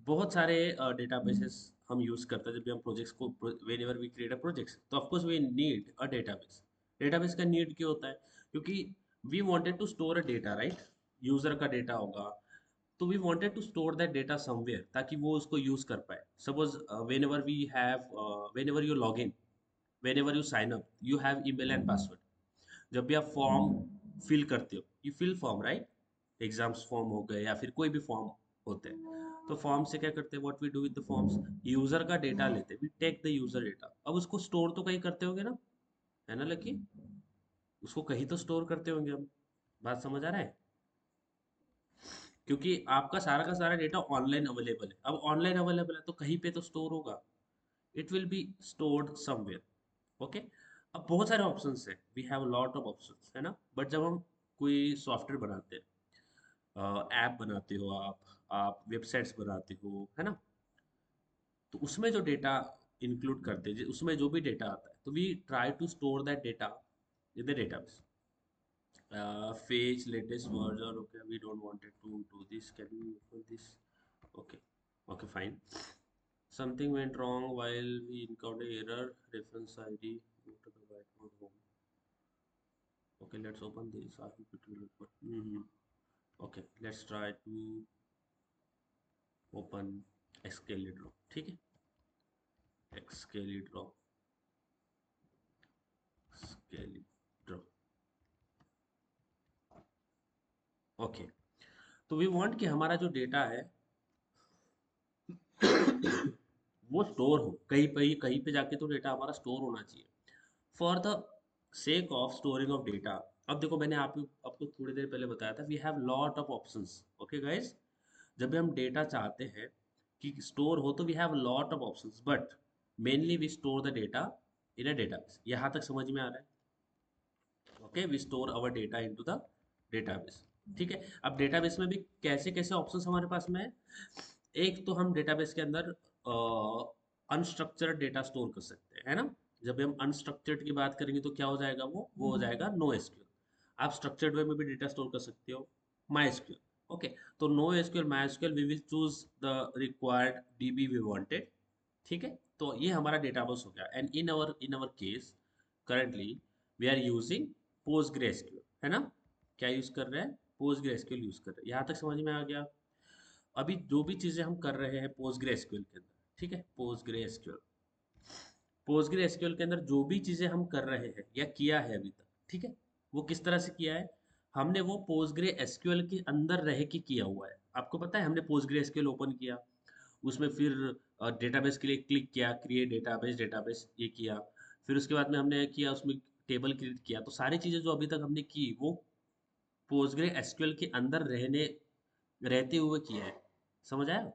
बहुत सारे डेटाबेसेस हम यूज करते हैं जब भी हम प्रोजेक्ट्स को whenever we create a projects, तो of course we need a database. Database का नीड क्यों होता है? क्योंकि we wanted to store a data, right? User का डेटा होगा, तो we wanted to store that data somewhere ताकि वो उसको यूज कर पाए। Suppose whenever we have, whenever you log in, whenever you sign up, you have email and password. जब भी आप फॉर्म फिल करते हो, you fill form, right? Exams form हो गए या फिर कोई भी फॉर्म होते हैं, तो फॉर्म से क्या करते हैं? What we do with the forms, user का डेटा लेते हैं, we take the user data. अब उसको स्टोर तो कहीं करते होंगे ना, है ना लकी? उसको कहीं तो स्टोर करते होंगे हम। बात समझ आ रहा है? क्योंकि आपका सारा का सारा डेटा ऑनलाइन अवेलेबल है। अब ऑनलाइन अवेलेबल है तो कहीं पे तो स्टोर होगा, it will be stored somewhere. Okay. अब बहुत सारे ऑप्शंस है, we have lot of options, है ना? बट जब हम कोई सॉफ्टवेयर बनाते हैं, ऐप बनाते हो आप वेबसाइट्स बनाते हो, है ना? तो उसमें जो डेटा इंक्लूड करते हैं, उसमें जो भी डेटा आता है, तो we try to store that data in the database. Fetch latest version. Okay, we don't want it to do this. Can we open this? Okay, okay, fine. Something went wrong while we encounter error. Reference ID. Go to the whiteboard home. Okay, let's open this. RPP developer. Okay, let's try to open Excalibur Draw. ठीक है? Excalibur Draw. Excalibur Draw. Okay. तो we want कि हमारा जो data है वो store हो कहीं पे, कहीं पे जाके तो डेटा हमारा स्टोर होना चाहिए। For the sake of storing of data. अब देखो, मैंने आपको थोड़ी देर पहले बताया था, we have lot of options. Okay guys, जब भी हम डेटा चाहते हैं कि स्टोर हो, तो we have lot of options, but mainly we store the data in a database. यहाँ तक समझ में आ रहा है? Okay, we store our data into the database. ठीक है। अब डेटाबेस में भी कैसे कैसे ऑप्शंस हमारे पास में है। एक तो हम डेटाबेस के अंदर अनस्ट्रक्चर्ड डेटा स्टोर कर सकते हैं, है ना? जब भी हम अनस्ट्रक्चर्ड की बात करेंगे तो क्या हो जाएगा? वो हो जाएगा नो एसक्यूएल। आप स्ट्रक्चर्ड वे में भी डेटा स्टोर कर सकते हो, माई एसक्यूएल। ओके। तो no SQL, my SQL, we will choose the required DB we wanted. ठीक है। तो ये हमारा डेटाबेस हो गया। And in our case currently we are using PostgreSQL, है ना? क्या यूज कर रहे हैं? पोस्टग्रेसक्यूएल यूज कर रहे हैं। यहाँ तक समझ में आ गया? अभी जो भी चीजें हम कर रहे हैं पोस्टग्रेसक्यूएल के अंदर, ठीक है? पोस्टग्रेसक्यूएल के अंदर जो भी चीजें हम कर रहे हैं या किया है अभी तक, ठीक है, वो किस तरह से किया है? हमने वो पोस्टग्रे एसक्यूएल के अंदर रह के किया हुआ है। आपको पता है, हमने पोस्टग्रे एसक्यूएल ओपन किया, उसमें फिर डेटाबेस के लिए क्लिक किया, क्रिएट डेटाबेस, डेटाबेस ये किया, फिर उसके बाद में हमने किया उसमें टेबल क्रिएट किया। तो सारी चीजें जो अभी तक हमने की वो पोस्टग्रे एसक्यूएल के अंदर रहते हुए किया है। समझ आया?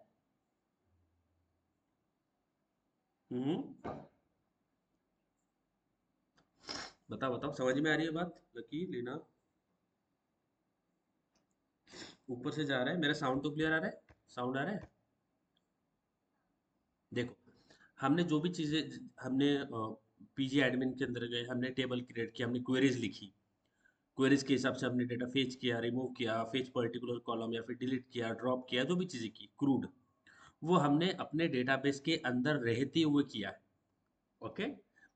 हम्म। बताओ बताओ, समझ में आ रही है बात लकी लीना? ऊपर से जा रहा है, मेरा साउंड तो क्लियर आ रहा है? साउंड आ रहा है? देखो, हमने जो भी चीजें, हमने पीजी एडमिन के अंदर गए, हमने टेबल क्रिएट किया, हमने क्वेरीज लिखी, क्वेरीज के हिसाब से हमने डेटा फेच किया, रिमूव किया, फेच पर्टिकुलर कॉलम या फिर डिलीट किया, ड्रॉप किया, जो भी चीजें की क्रूड, वो हमने अपने डेटाबेस के अंदर रहते हुए किया है। ओके।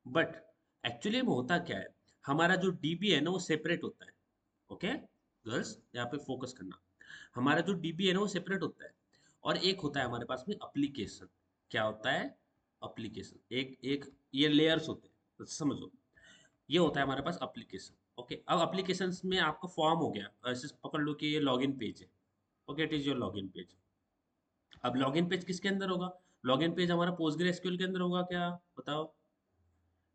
बट एक्चुअली में होता क्या है, हमारा जो डीबी है ना वो सेपरेट होता है। ओके गर्ल्स, यहाँ पे फोकस करना। हमारा जो डीबी है ना वो सेपरेट होता है, और एक होता है हमारे पास में एप्लीकेशन। क्या होता है? एप्लीकेशन। एक एक ये लेयर्स होते हैं, तो समझो। ये होता है हमारे पास एप्लीकेशन। ओके। अब एप्लीकेशन में आपका फॉर्म हो गया, ऐसे पकड़ लो कि ये लॉगिन पेज है। Okay, it is your login page. अब लॉगिन पेज किसके अंदर होगा? लॉगिन पेज हमारा पोस्टग्रेसक्यूएल के अंदर होगा क्या? बताओ।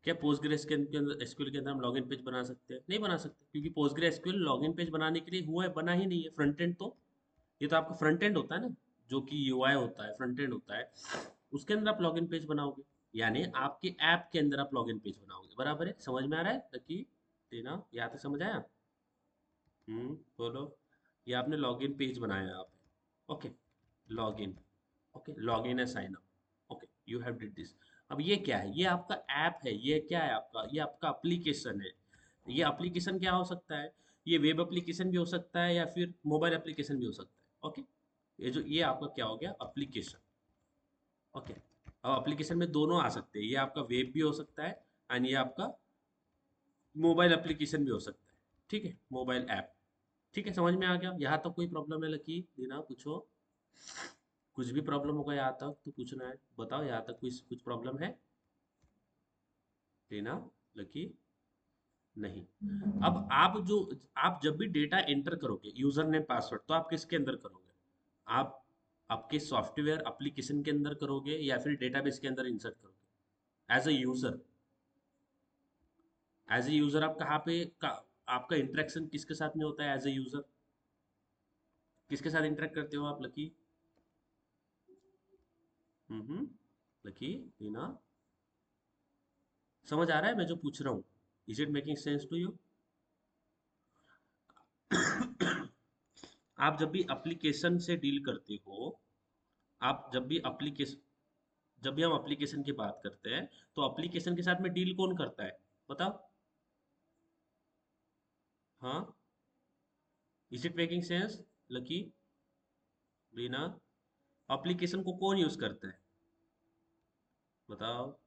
क्या पोस्टग्रेसक्यूएल के अंदर, एसक्यूएल के अंदर हम लॉगिन पेज बना सकते हैं? नहीं बना सकते, क्योंकि पोस्टग्रेसक्यूएल लॉगिन पेज बनाने के लिए हुआ है, बना ही नहीं है। फ्रंट एंड तो, ये तो आपका फ्रंट एंड होता है ना, जो कि यूआई होता है, फ्रंट एंड होता है, उसके अंदर आप लॉगिन पेज बनाओगे। यानी आपके ऐप के अंदर आप लॉगिन पेज बनाओगे। बराबर है? समझ में आ रहा है कि टीना? यहाँ तक समझ आया? बोलो। ये आपने लॉगिन पेज बनाया है आप। ओके। लॉगिन। ओके, लॉगिन है, sign up. Okay, you have did this. अब ये क्या है? ये आपका ऐप है। ये क्या है आपका? ये आपका एप्लीकेशन है। ये एप्लीकेशन क्या हो सकता है? ये वेब एप्लीकेशन भी हो सकता है या फिर मोबाइल एप्लीकेशन भी हो सकता है। ओके। ये आपका क्या हो गया? एप्लीकेशन। ओके, अब एप्लीकेशन में दोनों आ सकते हैं, ये आपका वेब भी हो सकता है एंड ये आपका मोबाइल एप्लीकेशन भी हो सकता है। ठीक है, मोबाइल ऐप। ठीक है, समझ में आ गया? यहाँ तक कोई प्रॉब्लम है लकी? दीना पूछो, कुछ भी प्रॉब्लम होगा यहाँ तक तो पूछना है, बताओ यहाँ तक कुछ कुछ प्रॉब्लम है? दीना, लकी, नहीं। अब आप जब भी डेटा एंटर करोगे यूजर नेम पासवर्ड, तो आप किसके अंदर करोगे? आप आपके सॉफ्टवेयर एप्लीकेशन के अंदर करोगे या फिर डेटाबेस के अंदर इंसर्ट करोगे? As a user, as a user आप कहाँ पे आपका इंटरेक्शन किसके साथ में होता है? एज ए यूजर किसके साथ इंटरेक्ट करते हो आप लकी? लकी, रीना, समझ आ रहा है मैं जो पूछ रहा हूँ? Is it making sense to you? आप जब भी एप्लीकेशन से डील करते हो, आप जब भी हम एप्लीकेशन की बात करते हैं, तो एप्लीकेशन के साथ में डील कौन करता है? बताओ। हाँ, is it making sense lucky, Reena? Application को कौन यूज करता है? बताओ,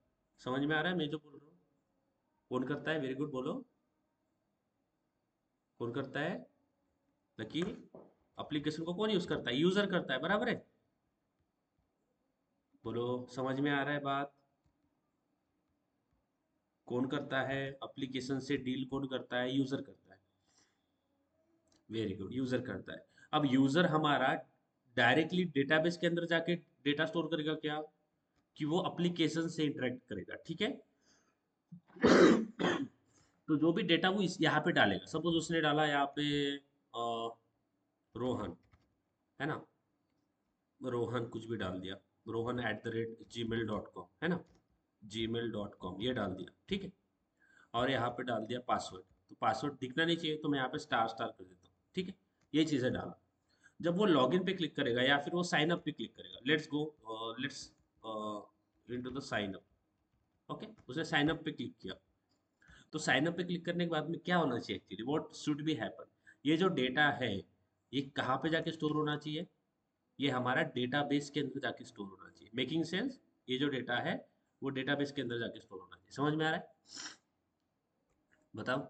समझ में आ रहा है मैं जो बोल रहा हूँ? कौन करता है? वेरी गुड, बोलो। कौन करता है लकी? एप्लीकेशन को कौन यूज करता है? यूजर करता है, बराबर है। बोलो, समझ में आ रहा है बात? कौन करता है एप्लीकेशन से डील? कौन करता है? यूजर करता है। वेरी गुड, यूजर करता है। अब यूजर हमारा डायरेक्टली डेटाबेस के अंदर जाके डेटा स्टोर करेगा क्या? कि वो एप्लीकेशन से इंटरेक्ट करेगा, ठीक है। तो जो भी डेटा वो यहाँ पे डालेगा, सपोज उसने डाला यहाँ पे रोहन, है ना, रोहन कुछ भी डाल दिया, rohan@gmail.com, है ना, gmail.com ये डाल दिया, ठीक है। और यहाँ पे डाल दिया पासवर्ड, तो पासवर्ड दिखना नहीं चाहिए, तो मैं यहाँ पे स्टार स्टार कर देता हूँ, ठीक है। ये चीज़ें डाला। जब वो लॉगिन पे क्लिक करेगा या फिर वो साइन अप पे क्लिक करेगा, let's into the sign up. Okay, उसने साइन अप पे क्लिक किया, तो साइन अप पे क्लिक करने के बाद में क्या होना चाहिए actually? What should be happen? ये जो डेटा है, ये कहाँ पे जाके स्टोर होना चाहिए? ये हमारा डेटाबेस के अंदर जाके स्टोर होना चाहिए। Making sense? ये जो डेटा है वो डेटाबेस के अंदर जाके स्टोर होना चाहिए। समझ में आ रहा है? बताओ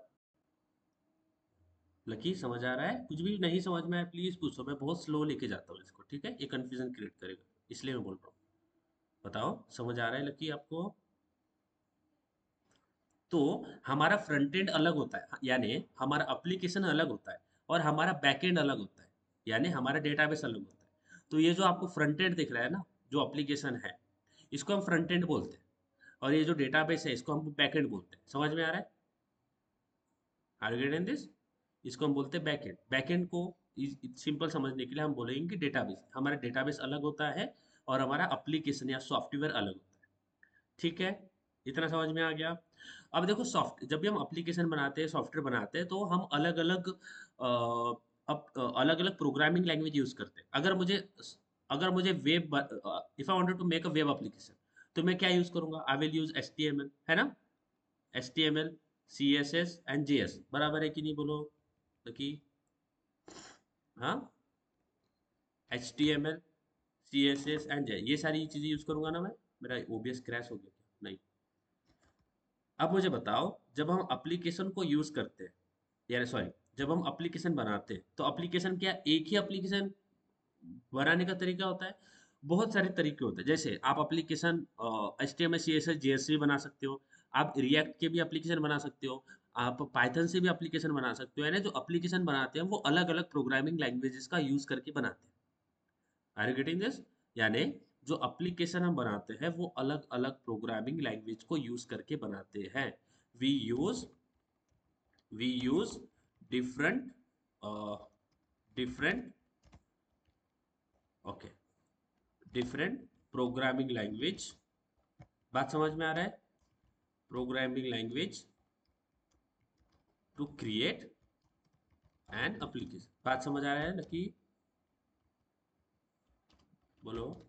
लकी, समझ आ रहा है? कुछ भी नहीं समझ में आया प्लीज पूछो, मैं बहुत स्लो लेके जाता हूँ इसको, ठीक है, ये कंफ्यूजन क्रिएट करेगा, इसलिए मैं बोल रहा हूँ। बताओ, समझ आ रहा है लकी आपको? तो हमारा फ्रंट एंड अलग होता है, यानी हमारा एप्लीकेशन अलग होता है, और हमारा बैक एंड अलग होता है, यानी हमारा डेटाबेस अलग होता है। तो ये जो आपको फ्रंट एंड दिख रहा है ना, जो एप्लीकेशन है, इसको हम फ्रंट एंड बोलते हैं, और ये जो डेटाबेस है इसको हम बैक एंड बोलते हैं। समझ में आ रहा है? Are you getting this? इसको हम बोलते हैं बैक एंड। बैक एंड को सिंपल समझने के लिए हम बोलेंगे कि डेटाबेस, हमारा डेटाबेस अलग होता है और हमारा एप्लीकेशन या सॉफ्टवेयर अलग होता है। ठीक है, इतना समझ में आ गया? अब देखो, जब भी हम एप्लीकेशन बनाते हैं, सॉफ्टवेयर बनाते हैं, तो हम अलग अलग अलग अलग प्रोग्रामिंग लैंग्वेज यूज करते हैं। अगर मुझे if I wanted to make a web application, तो मैं क्या यूज करूंगा? आई विल यूज HTML, है ना, HTML, CSS एंड JS, बराबर है कि नहीं? बोलो कि हाँ, HTML, CSS एंड JS, ये सारी चीजें यूज करूंगा ना मैं? मेरा OBS क्रैश हो गया क्या? नहीं। अब मुझे बताओ, जब हम एप्लीकेशन को यूज करते हैं, यानी सॉरी, जब हम एप्लीकेशन बनाते हैं, तो एप्लीकेशन क्या एक ही एप्लीकेशन बनाने का तरीका होता है? बहुत सारे तरीके होते हैं। जैसे आप एप्लीकेशन HTML, CSS, JS भी बना सकते हो, आप रिएक्ट के भी एप्लीकेशन बना सकते हो, आप पाइथन से भी एप्लीकेशन बना सकते हो, यानी जो एप्लीकेशन बनाते हैं वो अलग अलग प्रोग्रामिंग लैंग्वेजेस का यूज करके बनाते हैं। Are you getting this? यानी जो एप्लीकेशन हम बनाते हैं वो अलग अलग प्रोग्रामिंग लैंग्वेज को यूज करके बनाते हैं। We use we use different different okay, different programming language. बात समझ में आ रहा है? Programming language to create an application. बात समझ आ रहा है ना कि? बोलो,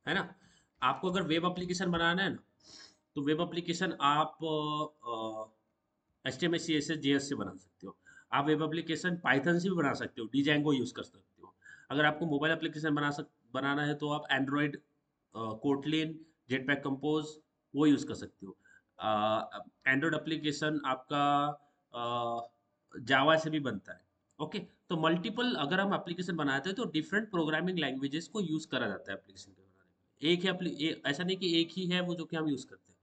है ना। आपको अगर वेब एप्लीकेशन बनाना है ना, तो वेब एप्लीकेशन आप HTML, CSS, JS से बना सकते हो। आप वेब एप्लीकेशन पाइथन से भी बना सकते हो, Django यूज कर सकते हो। अगर आपको मोबाइल एप्लीकेशन बनाना है, तो आप एंड्रॉयड कोटलिन, जेटपैक कंपोज, वो यूज़ कर सकते हो। एंड्रॉयड एप्लीकेशन आपका जावा से भी बनता है। ओके, तो मल्टीपल अगर हम एप्लीकेशन बनाते हैं तो डिफरेंट प्रोग्रामिंग लैंग्वेजेस को यूज़ करा जाता है एप्लीकेशन के बनाने में। एक ही ऐसा नहीं कि एक ही है वो जो कि हम यूज़ करते हैं।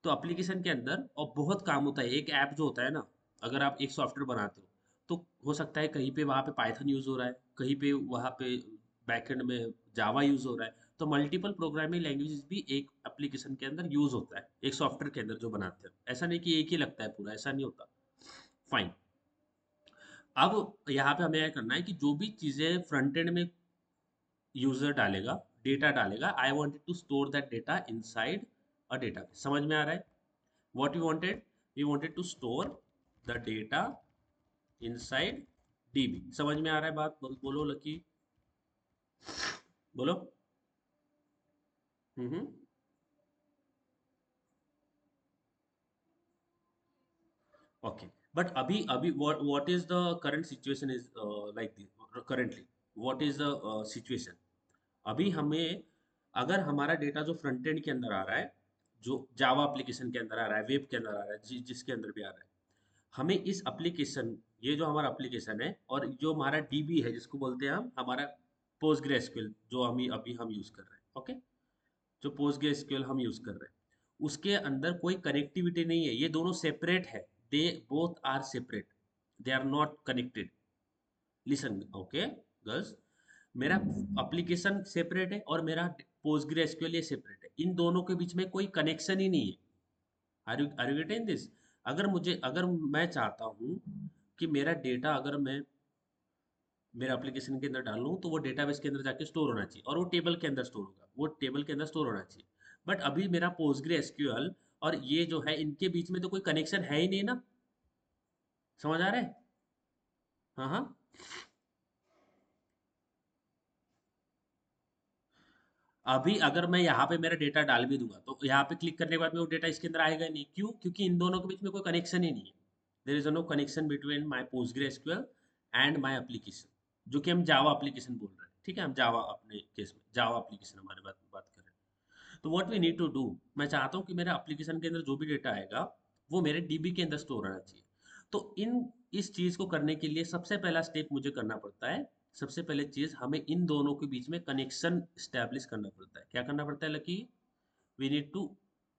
तो एप्लीकेशन के अंदर और बहुत काम होता है। एक ऐप जो होता है ना, अगर आप एक सॉफ्टवेयर बनाते हो तो हो सकता है कहीं पे वहाँ पे पाइथन यूज़ हो रहा है, कहीं पे वहाँ पे बैकएंड में जावा यूज़ हो रहा है। तो मल्टीपल प्रोग्रामिंग लैंग्वेजेस भी एक एप्लीकेशन के अंदर यूज़ होता है, एक सॉफ्टवेयर के अंदर जो बनाते हैं। ऐसा नहीं कि एक ही लगता है पूरा, ऐसा नहीं होता। फाइन। अब यहाँ पे हमें यह करना है कि जो भी चीज़ें फ्रंट एंड में यूजर डालेगा, डेटा डालेगा, I wanted to store that data inside a data. समझ में आ रहा है? What we wanted? We wanted to store the data inside DB. समझ में आ रहा है बात? बोलो लकी, बोलो। हम्म। ओके, बट अभी अभी what is the current situation is like this currently? What is the situation? अभी हमें, अगर हमारा डेटा जो फ्रंट एंड के अंदर आ रहा है, जो जावा एप्लीकेशन के अंदर आ रहा है, वेब के अंदर आ रहा है, जिसके अंदर भी आ रहा है, हमें इस एप्लीकेशन, ये जो हमारा एप्लीकेशन है और जो हमारा डीबी है जिसको बोलते हैं हम हमारा पोस्टग्रेसक्यूएल, जो हम अभी हम यूज़ कर रहे हैं। ओके, जो पोस्टग्रेसक्यूएल हम यूज़ कर रहे हैं उसके अंदर कोई कनेक्टिविटी नहीं है, ये दोनों सेपरेट है। They both are separate, they are not connected. Listen, okay girls, मेरा एप्लीकेशन सेपरेट है और मेरा पोस्टग्रेसक्यूएल ये सेपरेट है। इन दोनों के बीच में कोई कनेक्शन ही नहीं है। Are you getting this? अगर मैं चाहता हूँ कि मेरा डेटा अगर मैं मेरे एप्लीकेशन के अंदर डालूँ तो वो डेटाबेस के अंदर जाके स्टोर होना चाहिए और वो टेबल के अंदर स्टोर होगा, वो टेबल के अंदर स्टोर होना चाहिए। बट अभी मेरा पोस्टग्रे एसक्यूएल और ये जो है इनके बीच में तो कोई कनेक्शन है ही नहीं ना। समझ आ रहा है? हाँ हाँ। अभी अगर मैं यहाँ पे मेरा डेटा डाल भी दूंगा तो यहाँ पे क्लिक करने के बाद में वो डेटा इसके अंदर आएगा ही नहीं। क्यों? क्योंकि इन दोनों के बीच में कोई कनेक्शन ही नहीं है। There is no connection between my PostgreSQL and my application, जो कि हम जावा एप्लीकेशन बोल रहे हैं। ठीक है, हम जावा, अपने केस में जावा एप्लीकेशन हमारे बात कर रहे हैं। तो what we need to do, मैं चाहता हूँ कि मेरा एप्लीकेशन के अंदर जो भी डेटा आएगा वो मेरे डीबी के अंदर स्टोर होना चाहिए। तो इस चीज़ को करने के लिए सबसे पहला स्टेप मुझे करना पड़ता है। सबसे पहले चीज़, हमें इन दोनों के बीच में कनेक्शन स्टैब्लिश करना पड़ता है। क्या करना पड़ता है Lucky? We need to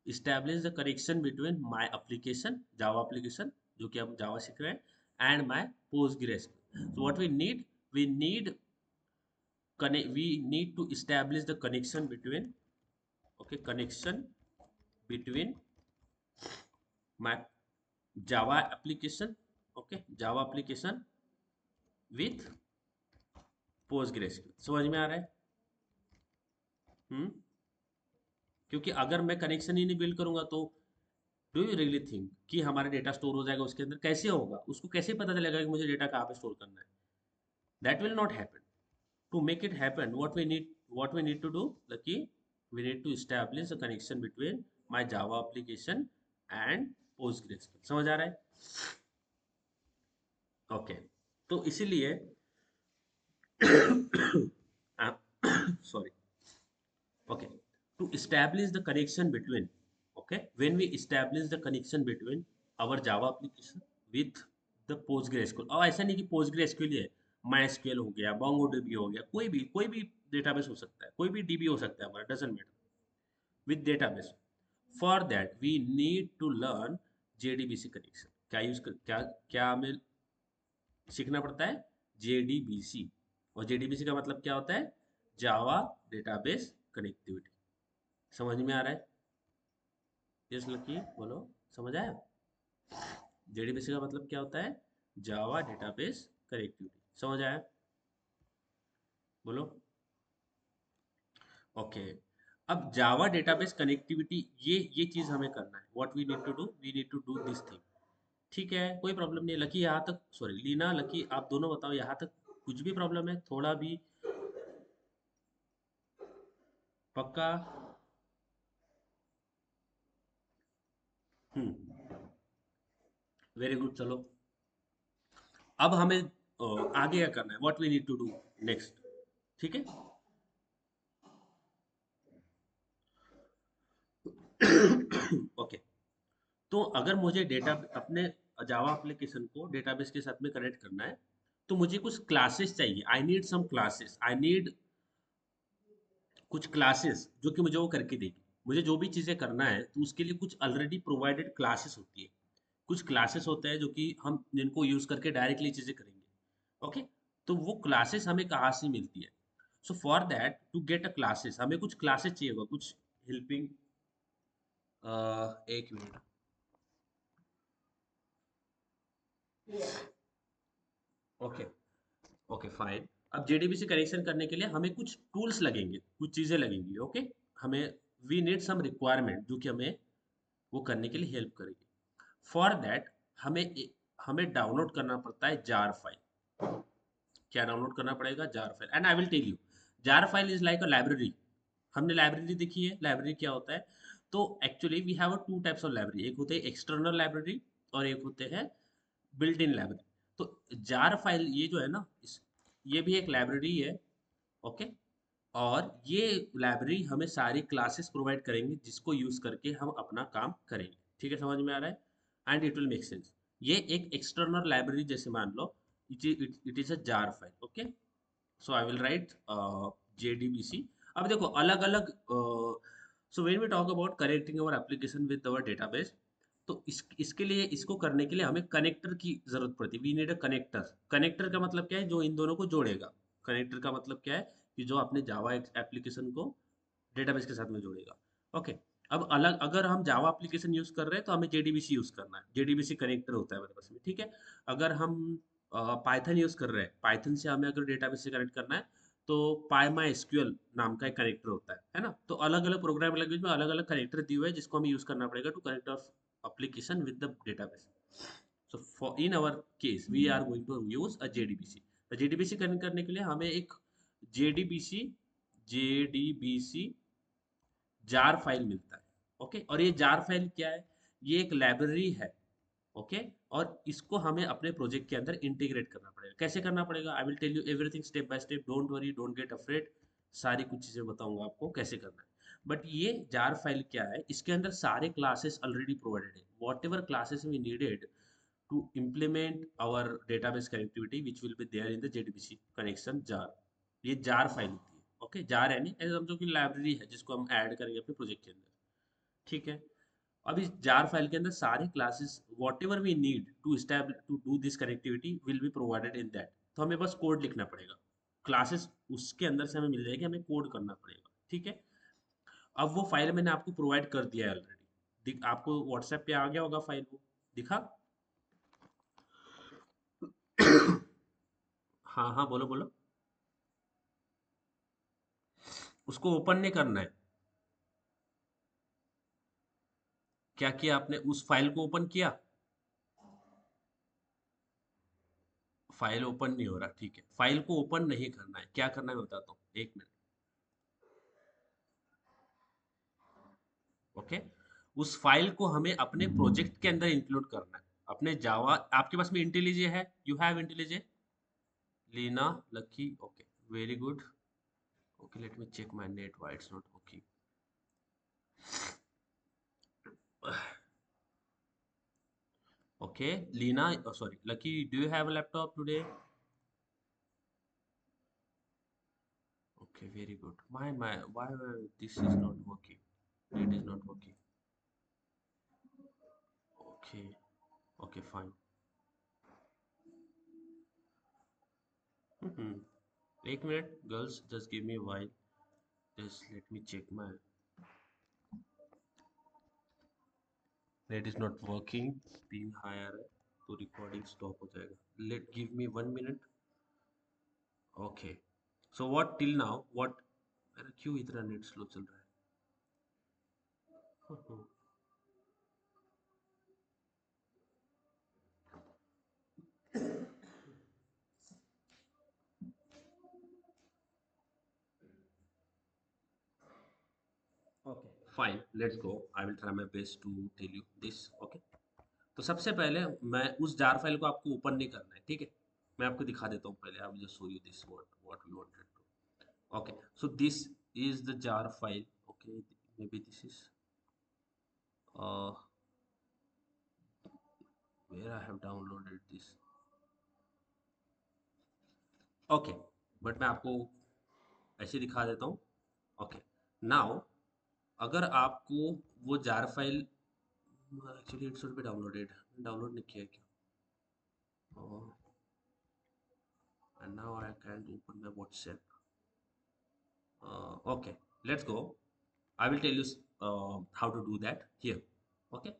establish the connection between my application, java application, जो कि हम जावा सीख रहे हैं, and my postgresql. So what we need, we need we need to establish the connection between, okay, connection between my java application, okay, java application with postgresql। समझ में आ रहा है? हम्म। क्योंकि अगर मैं कनेक्शन ही नहीं बिल्ड करूंगा तो डू यू रियली थिंक कि हमारा डेटा स्टोर हो जाएगा उसके अंदर? कैसे होगा? उसको कैसे पता चलेगा कि मुझे डेटा कहाँ पे स्टोर करना है? That will not happen. To make it happen, what we need to do, Lucky, we need to establish a connection between my Java application and PostgreSQL। समझ आ रहा है? ओके, तो इसीलिए sorry, okay, to establish the connection between, okay, when we establish the connection between our Java application with the PostgreSQL, और ऐसा नहीं कि PostgreSQL ही है, MySQL हो गया, MongoDB हो गया, कोई भी डेटाबेस हो सकता है, कोई भी डीबी हो सकता है, हमारा doesn't matter, with database। For that we need to learn JDBC connection। क्या हमें सीखना पड़ता है? JDBC। और JDBC का मतलब क्या होता है? जावा डेटाबेस कनेक्टिविटी। समझ में आ रहा है? यस लकी, बोलो। समझ आया? JDBC का मतलब क्या होता है? जावा डेटाबेस कनेक्टिविटी। समझ आया? बोलो। ओके, अब जावा डेटाबेस कनेक्टिविटी, ये चीज हमें करना है। What we need to do, we need to do this thing. ठीक है, कोई प्रॉब्लम नहीं है लकी, यहाँ तक, सॉरी लीना, लकी, आप दोनों बताओ यहाँ तक कुछ भी प्रॉब्लम है थोड़ा भी? पक्का? Hmm, very good. चलो, अब हमें आगे क्या करना है, what we need to do next. ठीक है, ओके, तो अगर मुझे डेटा अपने जावा एप्लीकेशन को डेटाबेस के साथ में कनेक्ट करना है, तो मुझे कुछ क्लासेस चाहिए। I need some classes, I need कुछ क्लासेस जो कि मुझे वो करके देगी। मुझे जो भी चीज़ें करना है तो उसके लिए कुछ ऑलरेडी प्रोवाइडेड क्लासेस होती है। कुछ क्लासेस होते हैं जो कि हम जिनको यूज़ करके डायरेक्टली चीज़ें करेंगे। ओके, तो वो क्लासेस हमें कहाँ से मिलती है? So for that to get a classes हमें कुछ क्लासेस चाहिए होगा, कुछ हेल्पिंग। एक मिनट। Okay, okay fine. अब जेडीबीसी कनेक्शन करने के लिए हमें कुछ टूल्स लगेंगे, कुछ चीज़ें लगेंगी। ओके, हमें वी नीड सम रिक्वायरमेंट जो कि हमें वो करने के लिए हेल्प करेगी। फॉर दैट हमें हमें डाउनलोड करना पड़ता है जार फाइल। क्या डाउनलोड करना पड़ेगा? Jar file. And I will tell you, jar file is like a library. हमने लाइब्रेरी देखी है, लाइब्रेरी क्या होता है? तो actually we have a two types of library, एक होते हैं एक्सटर्नल लाइब्रेरी और एक होते हैं बिल्ट इन लाइब्रेरी। तो जार फाइल ये जो है ना, ये भी एक लाइब्रेरी है। ओके, और ये लाइब्रेरी हमें सारी क्लासेस प्रोवाइड करेंगे जिसको यूज करके हम अपना काम करेंगे। ठीक है, समझ में आ रहा है? And it will make sense. ये एक एक्सटर्नल लाइब्रेरी जैसे मान लो, it is a jar file. Okay, so I will write JDBC। अब देखो अलग अलग, so when we talk about connecting our application with our database, तो इसके लिए, इसको करने के लिए हमें कनेक्टर की जरूरत पड़ती है। We need a connector. Connector का मतलब क्या है? जो इन दोनों को जोड़ेगा। कनेक्टर का मतलब क्या है? कि जो अपने जावा एप्लीकेशन को डेटाबेस के साथ में जोड़ेगा। ओके, अब अलग अगर हम जावा एप्लीकेशन यूज कर रहे हैं तो हमें जेडीबीसी यूज करना है। जेडीबीसी कनेक्टर होता है मेरे पास में। ठीक है, अगर हम पाइथन यूज कर रहे हैं, पाइथन से हमें अगर डेटाबेस से कनेक्ट करना है तो PyMySQL नाम का एक कनेक्टर होता है ना? तो अलग अलग प्रोग्राम लैंग्वेज में अलग अलग कनेक्टर दिए हुए हैं जिसको हमें यूज करना पड़ेगा to connect our application with the database. So for in our case, we are going to use a JDBC. तो JDBC कनेक्ट करने के लिए हमें एक JDBC JDBC जार फाइल मिलता है। ओके, और ये जार फाइल क्या है? ये एक लाइब्रेरी है। ओके, और इसको हमें अपने प्रोजेक्ट के अंदर इंटीग्रेट करना पड़ेगा। कैसे करना पड़ेगा? I will tell you everything step by step. Don't worry, don't get afraid. सारी कुछ चीजें बताऊंगा आपको कैसे करना है। बट ये जार फाइल क्या है? इसके अंदर सारे क्लासेस ऑलरेडी प्रोवाइडेड है। Whatever classes we needed to implement our database connectivity which will be there in the JDBC connection jar। ये जार फाइल होती है। ओके, जार यानी ऐसे समझो कि लाइब्रेरी है जिसको हम ऐड करेंगे अपने प्रोजेक्ट के अंदर। ठीक है, अब इस जार फाइल के अंदर सारे classes whatever we need to establish to do this connectivity will be provided in that. तो हमें बस कोड लिखना पड़ेगा। क्लासेस उसके अंदर से हमें मिल जाएगी, हमें कोड करना पड़ेगा। ठीक है, अब वो फाइल मैंने आपको प्रोवाइड कर दिया है ऑलरेडी। आपको व्हाट्सएप पे आ गया होगा फाइल, वो दिखा? हाँ हाँ, बोलो बोलो। उसको ओपन नहीं करना है। क्या किया आपने? उस फाइल को ओपन किया? फाइल ओपन नहीं हो रहा। ठीक है, फाइल को ओपन नहीं करना है। क्या करना है मैं बताता हूँ, एक मिनट। ओके, उस फाइल को हमें अपने प्रोजेक्ट के अंदर इंक्लूड करना है। अपने जावा, आपके पास में इंटेलिजे है? You have IntelliJ? Leena, Lucky, okay, very good. Okay, let me check my net why it's not working. Okay, Leena, sorry Lucky, do you have a laptop today? Okay, very good. Why this is not working? It is not working. Okay, okay, fine. Hmm. एक minute girls, just give me a while. Just let me check my net is not working. Ping higher है तो recording stop हो जाएगा. Let give me 1 minute. Okay. So what till now? What? अरे क्यों इतना net slow चल रहा है? Okay, fine. Let's go. I will try my best to tell you this. Okay. तो सबसे पहले मैं उस जार फाइल को आपको ओपन नहीं करना है। ठीक है, मैं आपको दिखा देता हूँ पहले। I will just show you this what we wanted to. Okay, so this is the jar file. Okay, maybe this is where I have downloaded this. Okay, but मैं आपको ऐसे दिखा देता हूँ। ओके, नाउ अगर आपको वो jar file, actually it should be downloaded, download नहीं किया है क्या? And now I can open my WhatsApp. Okay, let's go. I will tell you how to do that here. Okay,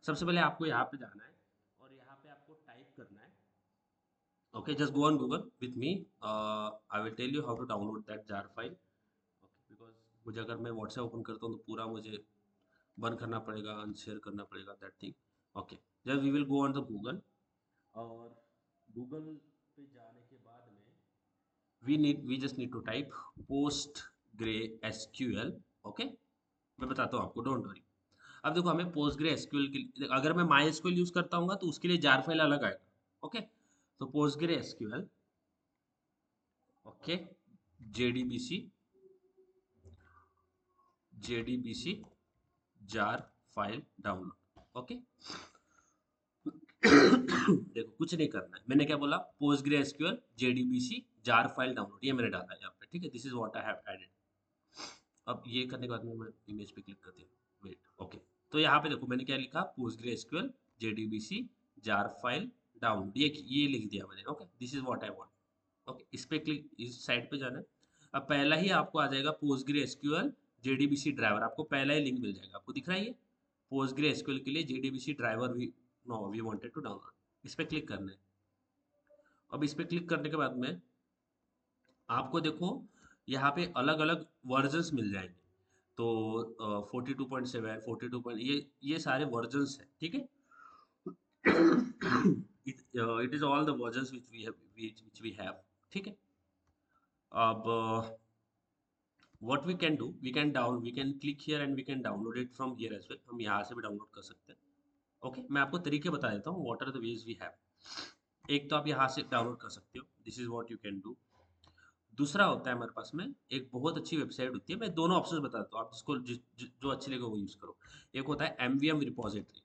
सबसे पहले आपको यहाँ पे जाना है और यहाँ पे आपको टाइप करना है। Okay, just go on Google with me. I will tell you how to download that jar file. Okay, because मुझे अगर मैं व्हाट्सएप ओपन करता हूँ तो पूरा मुझे बंद करना पड़ेगा, अनशेयर करना पड़ेगा that thing. Okay, just we will go on the Google, और गूगल पे जाने के बाद में we just need to type PostgreSQL. Okay, मैं बताता हूँ आपको, डोंट वरी। अब देखो, हमें पोस्ट ग्रे एसक्यूएल के लिए, अगर मैं माई एसक्यूएल यूज करता हूँ तो उसके लिए जार फाइल अलग आएगा। ओके, तो PostgreSQL, okay, JDBC, JDBC jar file download. Okay, देखो कुछ नहीं करना है, मैंने क्या बोला, PostgreSQL JDBC jar file download, ये मैंने डाला है यहाँ पे। ठीक है, this is what I have added. अब ये करने के बाद में मैं इमेज पे क्लिक करती हूँ, वेट। ओके, तो यहाँ पे देखो मैंने क्या लिखा, PostgreSQL JDBC jar file download, ये लिख दिया मैंने। Okay, this is what I want. Okay, इस पे क्लिक, इस साइड पे जाना है। अब पहला ही आपको आ जाएगा पोस्टग्रे एसक्यूएल जेडीबीसी ड्राइवर, आपको पहला ही लिंक मिल जाएगा, आपको दिख रहा है ये पोस्टग्रे एसक्यूएल के लिए JDBC driver we know we wanted to download. इस पे क्लिक करना है। अब इस पे क्लिक करने के बाद में आपको देखो यहाँ पे अलग अलग वर्जन्स मिल जाएंगे। तो 42.7, 42 ये सारे वर्जन्स हैं। ठीक है, it is all the versions which we have. ठीक है, अब what we can do, we can click here and we can download it from here as well, हम यहाँ से भी डाउनलोड कर सकते हैं। ओके, मैं आपको तरीके बता देता हूँ, what are the ways we have. एक तो आप यहाँ से डाउनलोड कर सकते हो, this is what you can do. दूसरा होता है हमारे पास में एक बहुत अच्छी वेबसाइट होती है, मैं दोनों ऑप्शन बताता हूँ, आप जिसको जो अच्छी लगे वो यूज करो। एक होता है एमवीएम रिपोजिटरी।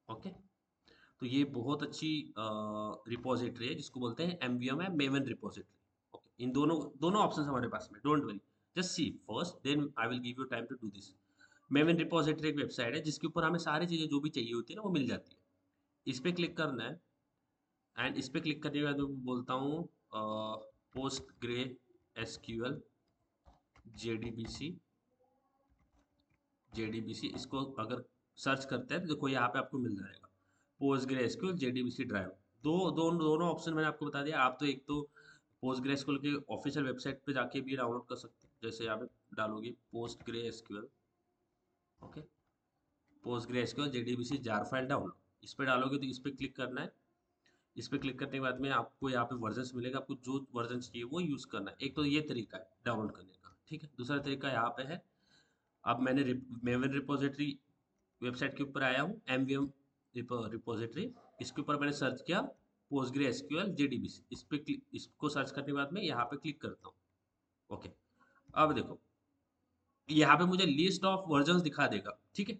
ओके, तो ये बहुत अच्छी रिपोजिटरी है जिसको बोलते हैं एमवीएम है, मेवन रिपोजिटरी। ओके, इन दोनों दोनों ऑप्शन हमारे पास में, don't worry, just see first, then I will give you time to do this. Maven repository एक वेबसाइट है जिसके ऊपर हमें सारी चीज़ें जो भी चाहिए होती है ना वो मिल जाती है। इस पे क्लिक करना है, एंड इस पे क्लिक करने के बाद मैं बोलता हूँ post grey SQL JDBC, JDBC, इसको अगर सर्च करते हैं तो देखो यहाँ पे आपको मिल जाएगा पोस्टग्रेसक्यूएल जेडीबीसी ड्राइव। दोनों ऑप्शन मैंने आपको बता दिया। आप तो एक तो पोस्टग्रेसक्यूएल के ऑफिशियल वेबसाइट पे जाके भी डाउनलोड कर सकते हैं, जैसे यहाँ पे डालोगे PostgreSQL, okay, PostgreSQL JDBC jar file download, इस पे डालोगे तो इस पे क्लिक करना है। इस पे क्लिक करने के बाद में आपको यहाँ पे वर्जन मिलेगा, आपको जो वर्जन चाहिए वो यूज़ करना है। एक तो ये तरीका है डाउनलोड करने का। ठीक है, दूसरा तरीका यहाँ पे है, अब मैंने मेवन रिपोजिटरी वेबसाइट के ऊपर आया हूँ, एमवीएम रिपोजिटरी, इसके ऊपर मैंने सर्च किया पोस्टग्रे एसक्यूएल जेडीबीसी, इस पे इसको सर्च करने के बाद में यहाँ पे क्लिक करता हूँ। ओके, अब देखो यहाँ पे मुझे लिस्ट ऑफ वर्जन्स दिखा देगा। ठीक है,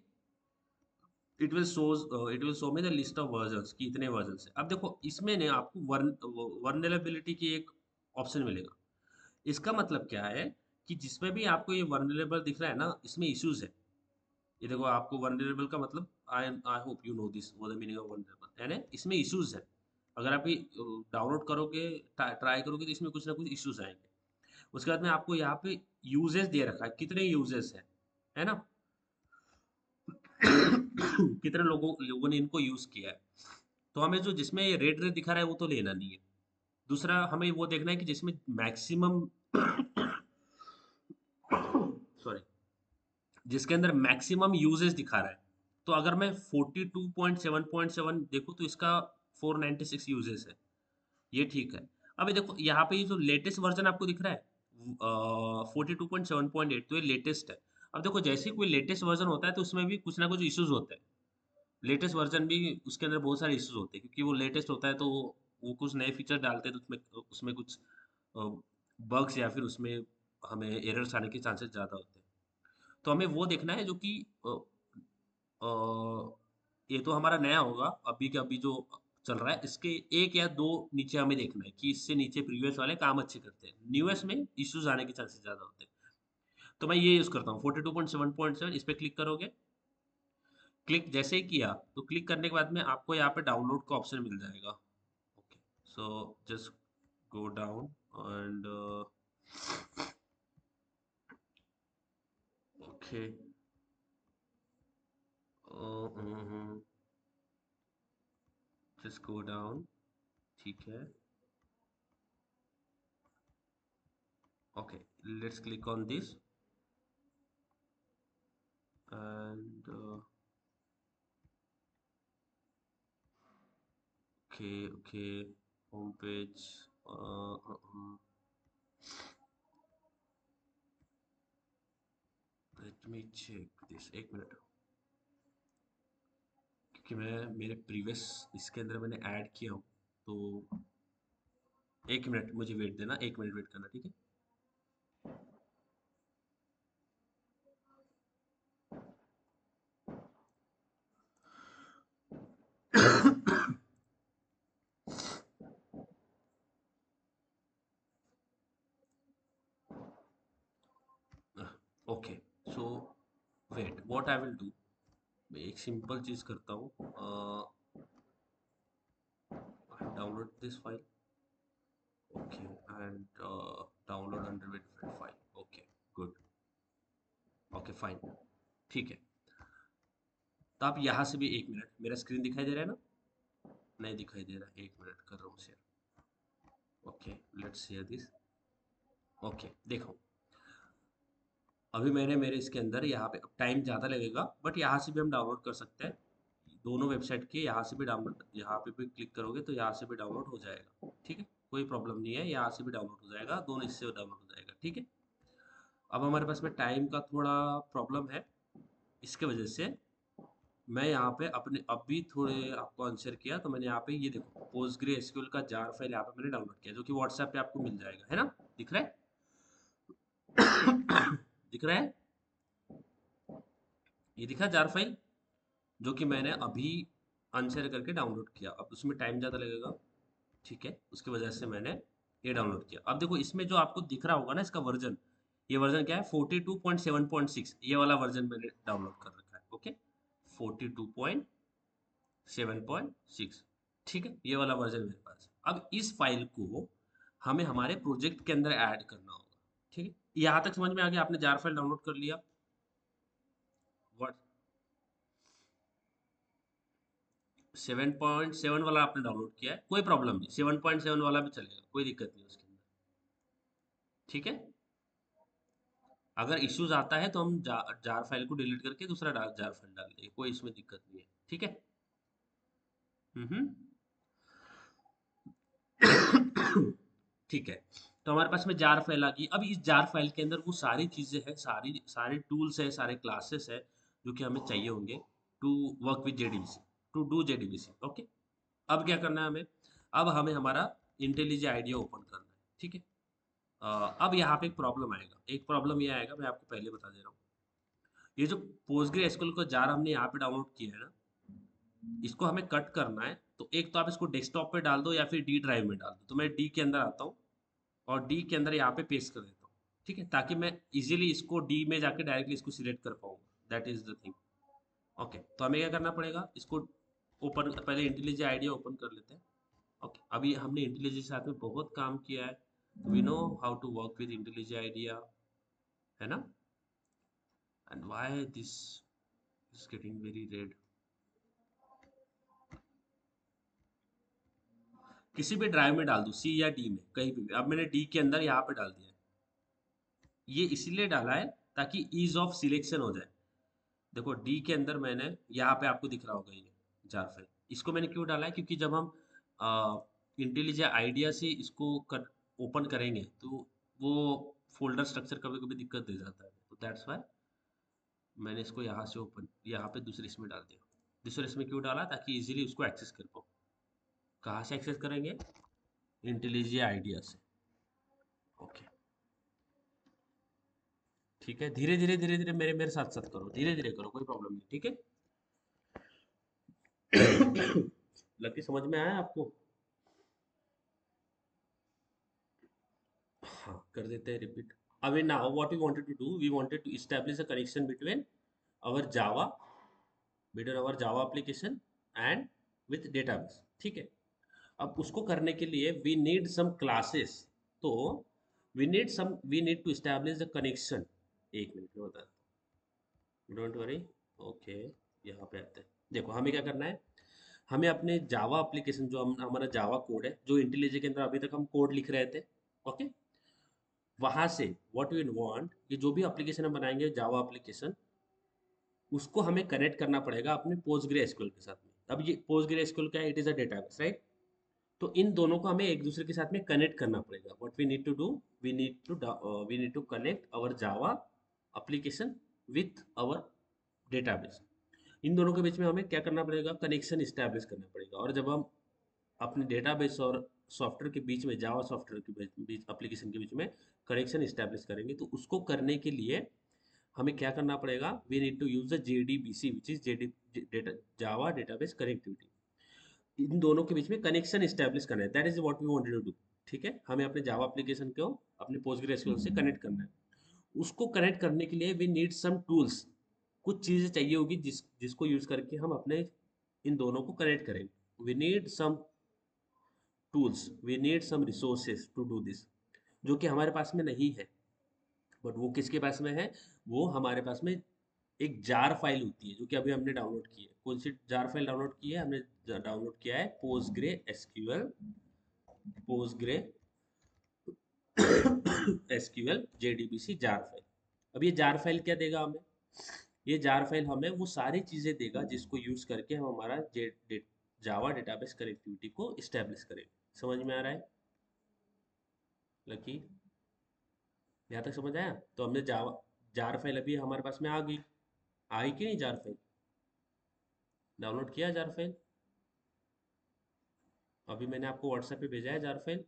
it will show me the list of versions कि इतने वर्जन्स है। अब देखो इसमें ने आपको वर्नरेबिलिटी की एक ऑप्शन मिलेगा। इसका मतलब क्या है कि जिसमें भी आपको ये वर्नरेबल दिख रहा है ना, इसमें इश्यूज है। ये देखो, आपको वनरेबल का मतलब, I hope you know this what the meaning of vulnerable, यानी इसमें इश्यूज है। अगर आप डाउनलोड करोगे, ट्राई करोगे तो इसमें कुछ ना कुछ इश्यूज आएंगे। उसके बाद में आपको यहाँ पे यूजेस दे रखा है, कितने यूजेस है ना, कितने लोगों ने इनको यूज किया है। तो हमें जो जिसमें ये रेड रेड दिखा रहा है वो तो लेना नहीं है। दूसरा हमें वो देखना है कि जिसमें मैक्सिमम सॉरी, जिसके अंदर मैक्सिमम यूजेस दिखा रहा है। तो अगर मैं 42.7.7 देखूँ तो इसका 496 यूजेस है, ये ठीक है। अभी देखो यहाँ पे ये जो लेटेस्ट वर्जन आपको दिख रहा है 42.7.8, तो ये लेटेस्ट है। अब देखो जैसे ही कोई लेटेस्ट वर्जन होता है तो उसमें भी कुछ ना कुछ इश्यूज होते हैं। लेटेस्ट वर्जन भी उसके अंदर बहुत सारे इश्यूज होते हैं, क्योंकि वो लेटेस्ट होता है तो वो कुछ नए फीचर डालते हैं, तो उसमें उसमें कुछ बग्स या फिर उसमें हमें एरर्स आने के चांसेस ज़्यादा होते हैं। तो हमें वो देखना है जो कि ये तो हमारा नया होगा, अभी के अभी जो चल रहा है, इसके एक या दो नीचे हमें देखना है कि इससे नीचे प्रीवियस वाले काम अच्छे करते हैं, न्यूएस में इश्यूज आने के चांसेस ज़्यादा होते हैं। तो मैं ये यूज़ करता हूँ 42.7.7, इस पर क्लिक करोगे। क्लिक जैसे ही किया तो क्लिक करने के बाद में आपको यहाँ पे डाउनलोड का ऑप्शन मिल जाएगा। Okay, so just go down and okay, just go down, ठीक है। Okay, let's click on this and okay okay, home page, let me check this, एक मिनट, क्योंकि मैं मेरे प्रीवियस इसके अंदर मैंने ऐड किया हूँ, तो एक मिनट मुझे वेट देना, एक मिनट वेट करना, ठीक है। Okay, so wait, what I will do, मैं एक सिंपल चीज करता हूँ, download this file, okay, and download under different file, okay, good, okay fine, ठीक है। तो आप यहाँ से भी, एक मिनट, मेरा स्क्रीन दिखाई दे रहा है ना? नहीं दिखाई दे रहा, एक मिनट कर रहा हूँ share. Okay, let's share this. Okay, देखो, अभी मैंने मेरे इसके अंदर यहाँ पे, अब टाइम ज़्यादा लगेगा बट यहाँ से भी हम डाउनलोड कर सकते हैं, दोनों वेबसाइट के यहाँ से भी डाउनलोड, यहाँ पे भी क्लिक करोगे तो यहाँ से भी डाउनलोड हो जाएगा, ठीक है, कोई प्रॉब्लम नहीं है, यहाँ से भी डाउनलोड हो जाएगा, दोनों इससे डाउनलोड हो जाएगा, ठीक है। अब हमारे पास में टाइम का थोड़ा प्रॉब्लम है, इसके वजह से मैं यहाँ पे अपने अभी थोड़े आपको आंसर किया, तो मैंने यहाँ पे ये देखो पोस्टग्रे एसक्यूएल का जार फाइल यहाँ पे मैंने डाउनलोड किया, जो कि व्हाट्सएप पे आपको मिल जाएगा, है ना? दिख रहा है? दिख रहा है? ये दिखा जार फाइल, जो कि मैंने अभी अनशेयर करके डाउनलोड किया, अब उसमें टाइम ज़्यादा लगेगा, ठीक है, उसकी वजह से मैंने ये डाउनलोड किया। अब देखो इसमें जो आपको दिख रहा होगा ना इसका वर्जन, ये वर्जन क्या है, 42.7.6, ये वाला वर्जन मैंने डाउनलोड कर रखा है, ओके, 42.7.6, ठीक है, ये वाला वर्जन मेरे पास है। अब इस फाइल को हमें हमारे प्रोजेक्ट के अंदर ऐड करना होगा, ठीक है। यहाँ तक समझ में आ गया? आपने जार फाइल डाउनलोड कर लिया, व्हाट 7.7 वाला आपने डाउनलोड किया है, कोई प्रॉब्लम नहीं, 7.7 वाला भी चलेगा, कोई दिक्कत नहीं उसके अंदर, ठीक है। अगर इश्यूज आता है तो हम जार फाइल को डिलीट करके दूसरा जार फाइल डाल देंगे, कोई इसमें दिक्कत नहीं है, ठीक है। हम्म। ठीक है, तो हमारे पास में जार फाइल आ गई। अब इस जार फाइल के अंदर वो सारी चीजें हैं, सारी सारे टूल्स है, सारे क्लासेस है, जो कि हमें चाहिए होंगे to work with JDBC, to do JDBC, okay. अब क्या करना है हमें? अब हमें हमारा इंटेलिजे आइडिया ओपन करना है, ठीक है। अब यहाँ पे एक प्रॉब्लम आएगा, एक प्रॉब्लम ये आएगा, मैं आपको पहले बता दे रहा हूँ। ये जो पोस्टग्रे एसक्यूएल का जार हमने यहाँ पे डाउनलोड किया है ना, इसको हमें कट करना है, तो एक तो आप इसको डेस्कटॉप पे डाल दो या फिर डी ड्राइव में डाल दो, तो मैं डी के अंदर आता हूँ और डी के अंदर यहाँ पे पेस्ट कर देता हूँ, ठीक है, ताकि मैं इजीली इसको डी में जाके डायरेक्टली इसको सिलेक्ट कर पाऊंगा, that is the thing. Okay, तो हमें क्या करना पड़ेगा, इसको ओपन, पहले इंटेलिजे आइडिया ओपन कर लेते हैं। ओके, अभी हमने इंटेलिजे के साथ में बहुत काम किया है, we know how to work with IntelliJ IDEA, है ना? And why this is getting very red, किसी भी ड्राइव में डाल दो, सी या डी में, कहीं भी। अब मैंने डी के अंदर यहाँ पे डाल दिया है, ये इसीलिए डाला है ताकि ईज ऑफ सिलेक्शन हो जाए। देखो डी के अंदर मैंने, यहाँ पे आपको दिख रहा होगा ये जार फाइल, इसको मैंने क्यों डाला है, क्योंकि जब हम इंटेलिजे आइडिया से इसको ओपन करेंगे तो वो फोल्डर स्ट्रक्चर कभी कभी दिक्कत दे जाता है, तो दैट्स वाई मैंने इसको यहाँ से ओपन, यहाँ पे दूसरे इसमें डाल दिया। दूसरे इसमें क्यों डाला, ताकि इजीली उसको एक्सेस कर पाओ। कहाँ से एक्सेस करेंगे? इंटेलिजे आइडिया से, ओके, ठीक है। धीरे धीरे धीरे धीरे मेरे मेरे साथ साथ करो, धीरे धीरे करो, कोई प्रॉब्लम नहीं, ठीक है। लकी समझ में आया आपको? हाँ, कर देते हैं रिपीट। अभी now what we wanted to do, we wanted to establish a connection our Java between our Java application and with database. ठीक है। अब उसको करने के लिए वी नीड सम क्लासेस। तो we need to establish the connection. एक minute में बताता हूँ, डोंट वरी। ओके, यहाँ पे आते हैं। देखो हमें क्या करना है, हमें अपने जावा एप्लीकेशन, जो हमारा जावा कोड है, जो इंटेलिजेंट के अंदर अभी तक हम कोड लिख रहे थे, ओके, वहां से व्हाट वी वांट, ये जो भी एप्लीकेशन हम बनाएंगे जावा एप्लीकेशन, उसको हमें कनेक्ट करना पड़ेगा अपने पोस्टग्रे एसक्यूएल के साथ में। अब ये पोस्टग्रे एसक्यूएल क्या है? It is a database, right? तो इन दोनों को हमें एक दूसरे के साथ में कनेक्ट करना पड़ेगा। What we need to do, we need to connect our Java application with our database. इन दोनों के बीच में हमें क्या करना पड़ेगा? कनेक्शन इस्टेब्लिश करना पड़ेगा। और जब हम अपने डेटाबेस और सॉफ्टवेयर के बीच में, जावा सॉफ्टवेयर के बीच एप्लीकेशन के बीच में कनेक्शन इस्टेब्लिश करेंगे, तो उसको करने के लिए हमें क्या करना पड़ेगा? We need to use the JDBC, which is JD data, Java database connectivity. इन दोनों के बीच में कनेक्शन इस्टेब्लिश करना है, that is what we wanted to do. ठीक है, हमें अपने जावा एप्लीकेशन को अपने पोस्टग्रेसक्यूएल से कनेक्ट करना है। उसको कनेक्ट करने के लिए वी नीड सम टूल्स। कुछ चीजें चाहिए होगी जिसको यूज करके हम अपने इन दोनों को कनेक्ट करेंगे। We need some tools, we need some resources to do this, जो कि हमारे पास में नहीं है। बट वो किसके पास में है? वो हमारे पास में एक जार फाइल होती है, जो कि अभी हमने डाउनलोड की है। कौन सी जार फाइल डाउनलोड की है? हमने डाउनलोड किया है PostgreSQL, PostgreSQL JDBC jar file. अब ये जार फाइल क्या देगा हमें? ये जार फाइल हमें वो सारी चीजें देगा जिसको यूज करके हम हमारा जावा डेटाबेस कनेक्टिविटी को इस्टेब्लिश करेंगे। समझ में आ रहा है लकी? यहाँ तक समझ आया? तो हमने जावा जार फाइल अभी हमारे पास में आ गई। आई कि नहीं जार फाइल? डाउनलोड किया जार फाइल? अभी मैंने आपको व्हाट्सएप पे भेजा है जार फाइल,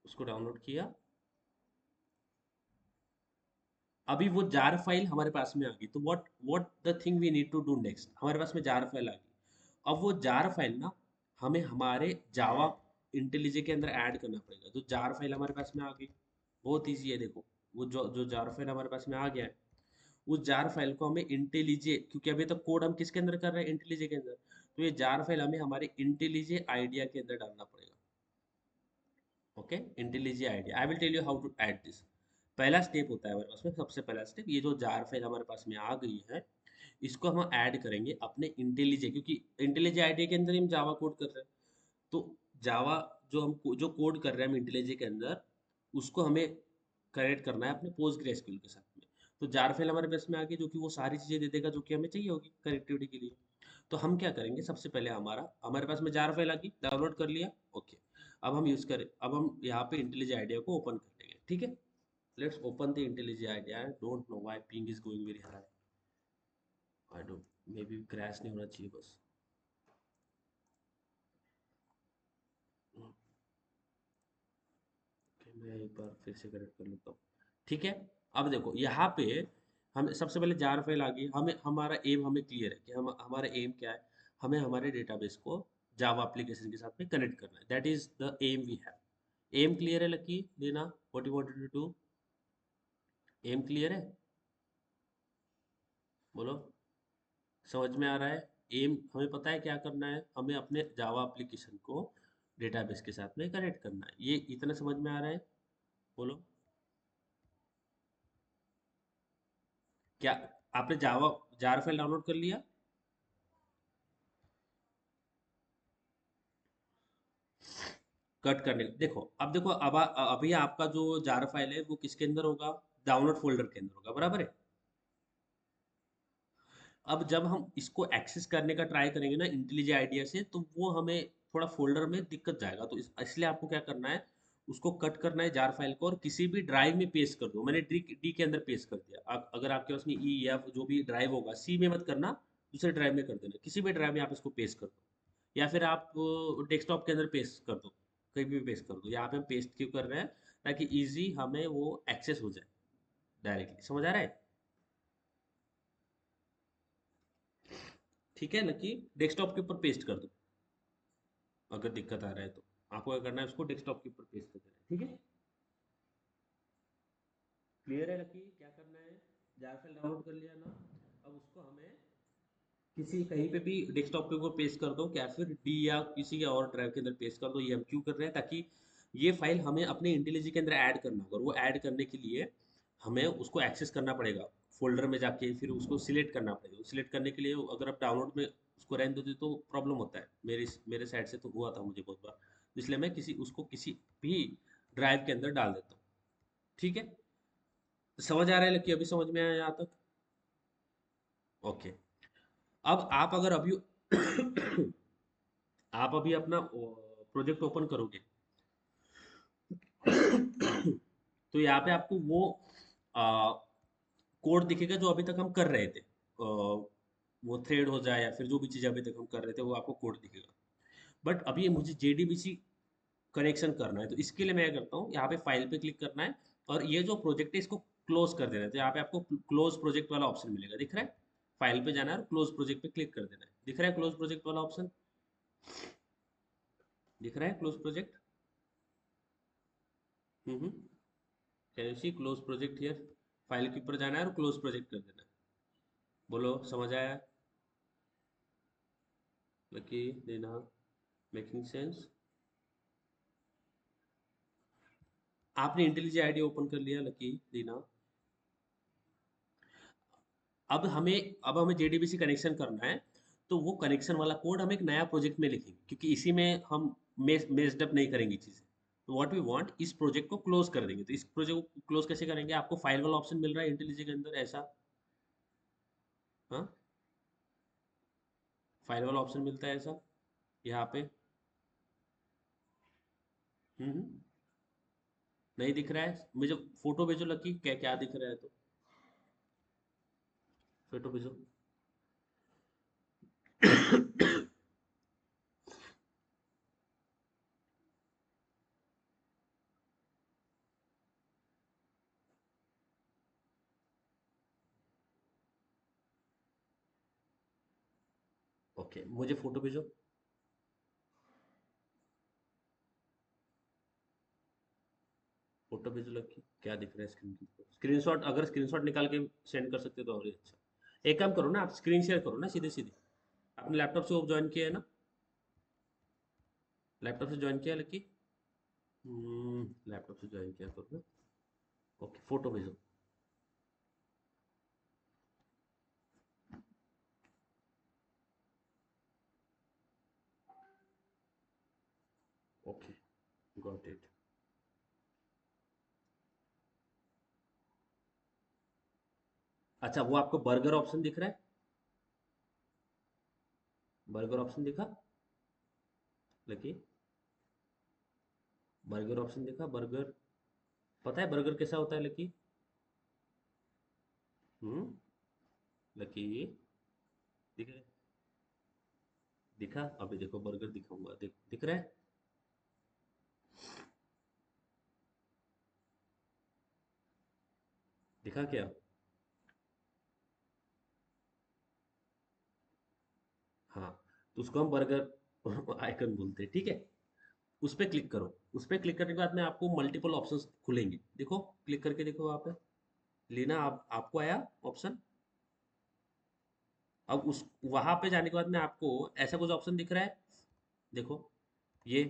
उसको डाउनलोड किया। अभी वो जार फाइल हमारे पास में आ गई। तो what what the thing we need to do next, हमारे पास में जार फाइल आ गई। अब वो जार फाइल ना हमें हमारे जावा इंटेलिजे के अंदर ऐड करना पड़ेगा। तो जार फाइल हमारे पास में आ गई, बहुत ईजी है। देखो वो जो जो जार फाइल हमारे पास में आ गया है, उस जार फाइल को हमें इंटेलिजे, क्योंकि अभी तक कोड हम किसके अंदर कर रहे हैं? इंटेलिजे के अंदर। तो ये जार फाइल हमें हमारे इंटेलिजे आइडिया के अंदर डालना पड़ेगा। Okay, IntelliJ IDEA, I will tell you how to add this. पहला स्टेप होता है हमारे पास में, सबसे पहला स्टेप, ये जो जार फाइल हमारे पास में आ गई है, इसको हम ऐड करेंगे अपने इंटेलिजे, क्योंकि इंटेलिजे आइडिया के अंदर ही हम जावा कोड कर रहे हैं। तो जावा जो कोड कर रहे हैं हम इंटेलिजे के अंदर, उसको हमें कनेक्ट करना है अपने पोस्टग्रेसक्यूएल के साथ में। तो जार फाइल हमारे पास में आ गई, जो कि वो सारी चीजें दे देगा जो कि हमें चाहिए होगी कनेक्टिविटी के लिए। तो हम क्या करेंगे? सबसे पहले हमारे पास में जार फाइल आ गई, डाउनलोड कर लिया, ओके। अब हम यहाँ पे इंटेलिजे आइडिया को ओपन कर लेंगे। ठीक है, let's open the IntelliJ IDEA. I don't know why ping is going very high. I don't, maybe crash नहीं होना चाहिए बस। Okay, मैं एक बार फिर से कनेक्ट कर लेता हूँ। ठीक है, अब देखो यहाँ पे हम सबसे पहले जार फाइल आ गई। हमें हमारा एम हमें क्लियर है कि हम हमारा एम क्या है? हमें हमारे डेटाबेस को जावा एप्लीकेशन के साथ में कनेक्ट करना है। That is the aim we have. Aim clear है Lucky Lena? What you wanted to do? Aim clear है? बोलो, समझ में आ रहा है? एम हमें पता है क्या करना है, हमें अपने जावा एप्लीकेशन को डेटाबेस के साथ में कनेक्ट करना है। ये इतना समझ में आ रहा है? बोलो, क्या आपने जावा जार फाइल डाउनलोड कर लिया? कट करने देखो, अब देखो, अभी आपका जो जार फाइल है वो किसके अंदर होगा? डाउनलोड फोल्डर के अंदर होगा, बराबर है। अब जब हम इसको एक्सेस करने का ट्राई करेंगे ना इंटेलिजे आइडिया से, तो वो हमें थोड़ा फोल्डर में दिक्कत जाएगा। तो इसलिए आपको क्या करना है, उसको कट करना है जार फाइल को, और किसी भी ड्राइव में पेस्ट कर दो। मैंने डी के अंदर पेस्ट कर दिया। अगर आपके पास में ई या जो भी ड्राइव होगा, सी में मत करना, दूसरे ड्राइव में कर देना। किसी भी ड्राइव में आप इसको पेस्ट कर दो, या फिर आप डेस्कटॉप के अंदर पेस्ट कर दो, कहीं भी पेस्ट कर दो। यहाँ पे हम पेस्ट क्यों कर रहे हैं? ताकि इजी हमें वो एक्सेस हो जाए डायरेक्टली। समझ आ रहा है? ठीक है लकी, डेस्कटॉप के ऊपर पेस्ट कर दो अगर दिक्कत आ रहा है तो। आपको क्या करना है, उसको डेस्कटॉप के ऊपर पेस्ट कर देना है, ठीक है। क्लियर है लकी, क्या करना है, जार फाइल डाउनलोड कर लिया ना, अब उसको हमें किसी कहीं पे भी डेस्कटॉप पे ऊपर पेस्ट कर दो, या फिर डी या किसी और ड्राइव के अंदर पेस्ट कर दो। ये हम क्यों कर रहे हैं, ताकि ये फाइल हमें अपने इंटेलिजी के अंदर ऐड करना होगा, और वो ऐड करने के लिए हमें उसको एक्सेस करना पड़ेगा फोल्डर में जाके, फिर उसको सिलेक्ट करना पड़ेगा। सिलेक्ट करने के लिए अगर आप डाउनलोड में उसको रहने देते तो प्रॉब्लम होता है, मेरे साइड से तो हुआ था मुझे बहुत बार, इसलिए मैं किसी भी ड्राइव के अंदर डाल देता हूँ, ठीक है। समझ आ रहा है कि अभी समझ में आया यहाँ तक? ओके। अब आप अगर अभी आप अभी अपना प्रोजेक्ट ओपन करोगे तो यहाँ पे आपको वो कोड दिखेगा जो अभी तक हम कर रहे थे। वो थ्रेड हो जाए या फिर जो भी चीज़ अभी तक हम कर रहे थे वो आपको कोड दिखेगा। बट अभी मुझे जेडीबीसी कनेक्शन करना है, तो इसके लिए मैं क्या करता हूँ, यहाँ पे फाइल पे क्लिक करना है और ये जो प्रोजेक्ट है इसको क्लोज कर देना है। तो यहाँ पे आपको क्लोज प्रोजेक्ट वाला ऑप्शन मिलेगा, दिख रहा है। फाइल पे जाना है और क्लोज प्रोजेक्ट पे क्लिक कर देना है, दिख रहा है क्लोज प्रोजेक्ट वाला ऑप्शन, दिख रहा है close project. Can you see close project here? File के ऊपर जाना है और क्लोज प्रोजेक्ट कर देना है। बोलो समझ आया? लकी देना, मेकिंग सेंस। आपने इंटेलिजेंट आईडी ओपन कर लिया लकी दीना। अब हमें जेडीबीसी कनेक्शन करना है, तो वो कनेक्शन वाला कोड हम एक नया प्रोजेक्ट में लिखेंगे, क्योंकि इसी में हम मेस्ड अप नहीं करेंगे चीज़ें। तो व्हाट वी वांट, इस प्रोजेक्ट को क्लोज कर देंगे। तो इस प्रोजेक्ट को क्लोज कैसे करेंगे, आपको फाइल वाला ऑप्शन मिल रहा है इंटेलिजेंट के अंदर ऐसा, हाँ, फाइल वाला ऑप्शन मिलता है ऐसा यहाँ पे। हम्म। नहीं दिख रहा है मुझे? फोटो भेजो लकी, क्या क्या दिख रहा है तो, फोटो भेजो। ओके, मुझे फोटो भेजो। फोटो भेजो लगी, क्या दिख रहा है स्क्रीन की? स्क्रीनशॉट, अगर स्क्रीनशॉट निकाल के सेंड कर सकते तो और ही अच्छा। एक काम करो ना, आप स्क्रीन शेयर करो ना सीधे सीधे। आपने लैपटॉप से वो ज्वाइन किया है ना? लैपटॉप से ज्वाइन किया है लकी? लैपटॉप से ज्वाइन किया करो ना। ओके, फोटो भेजो। Okay, got it. अच्छा, वो आपको बर्गर ऑप्शन दिख रहा है? बर्गर ऑप्शन दिखा लकी? बर्गर ऑप्शन दिखा, बर्गर? पता है बर्गर कैसा होता है लकी? हम्म। लकी, दिख रहा है? दिखा? अभी देखो बर्गर दिखाऊंगा, दिख रहा है? दिखा क्या? हाँ, तो उसको हम बर्गर आइकन बोलते हैं, ठीक है। उस पे क्लिक करो। उस पे क्लिक करने के बाद में आपको मल्टीपल ऑप्शंस खुलेंगे, देखो, क्लिक करके देखो वहाँ पे। लेना, आप आपको आया ऑप्शन? अब उस वहाँ पे जाने के बाद में आपको ऐसा कुछ ऑप्शन दिख रहा है, देखो, ये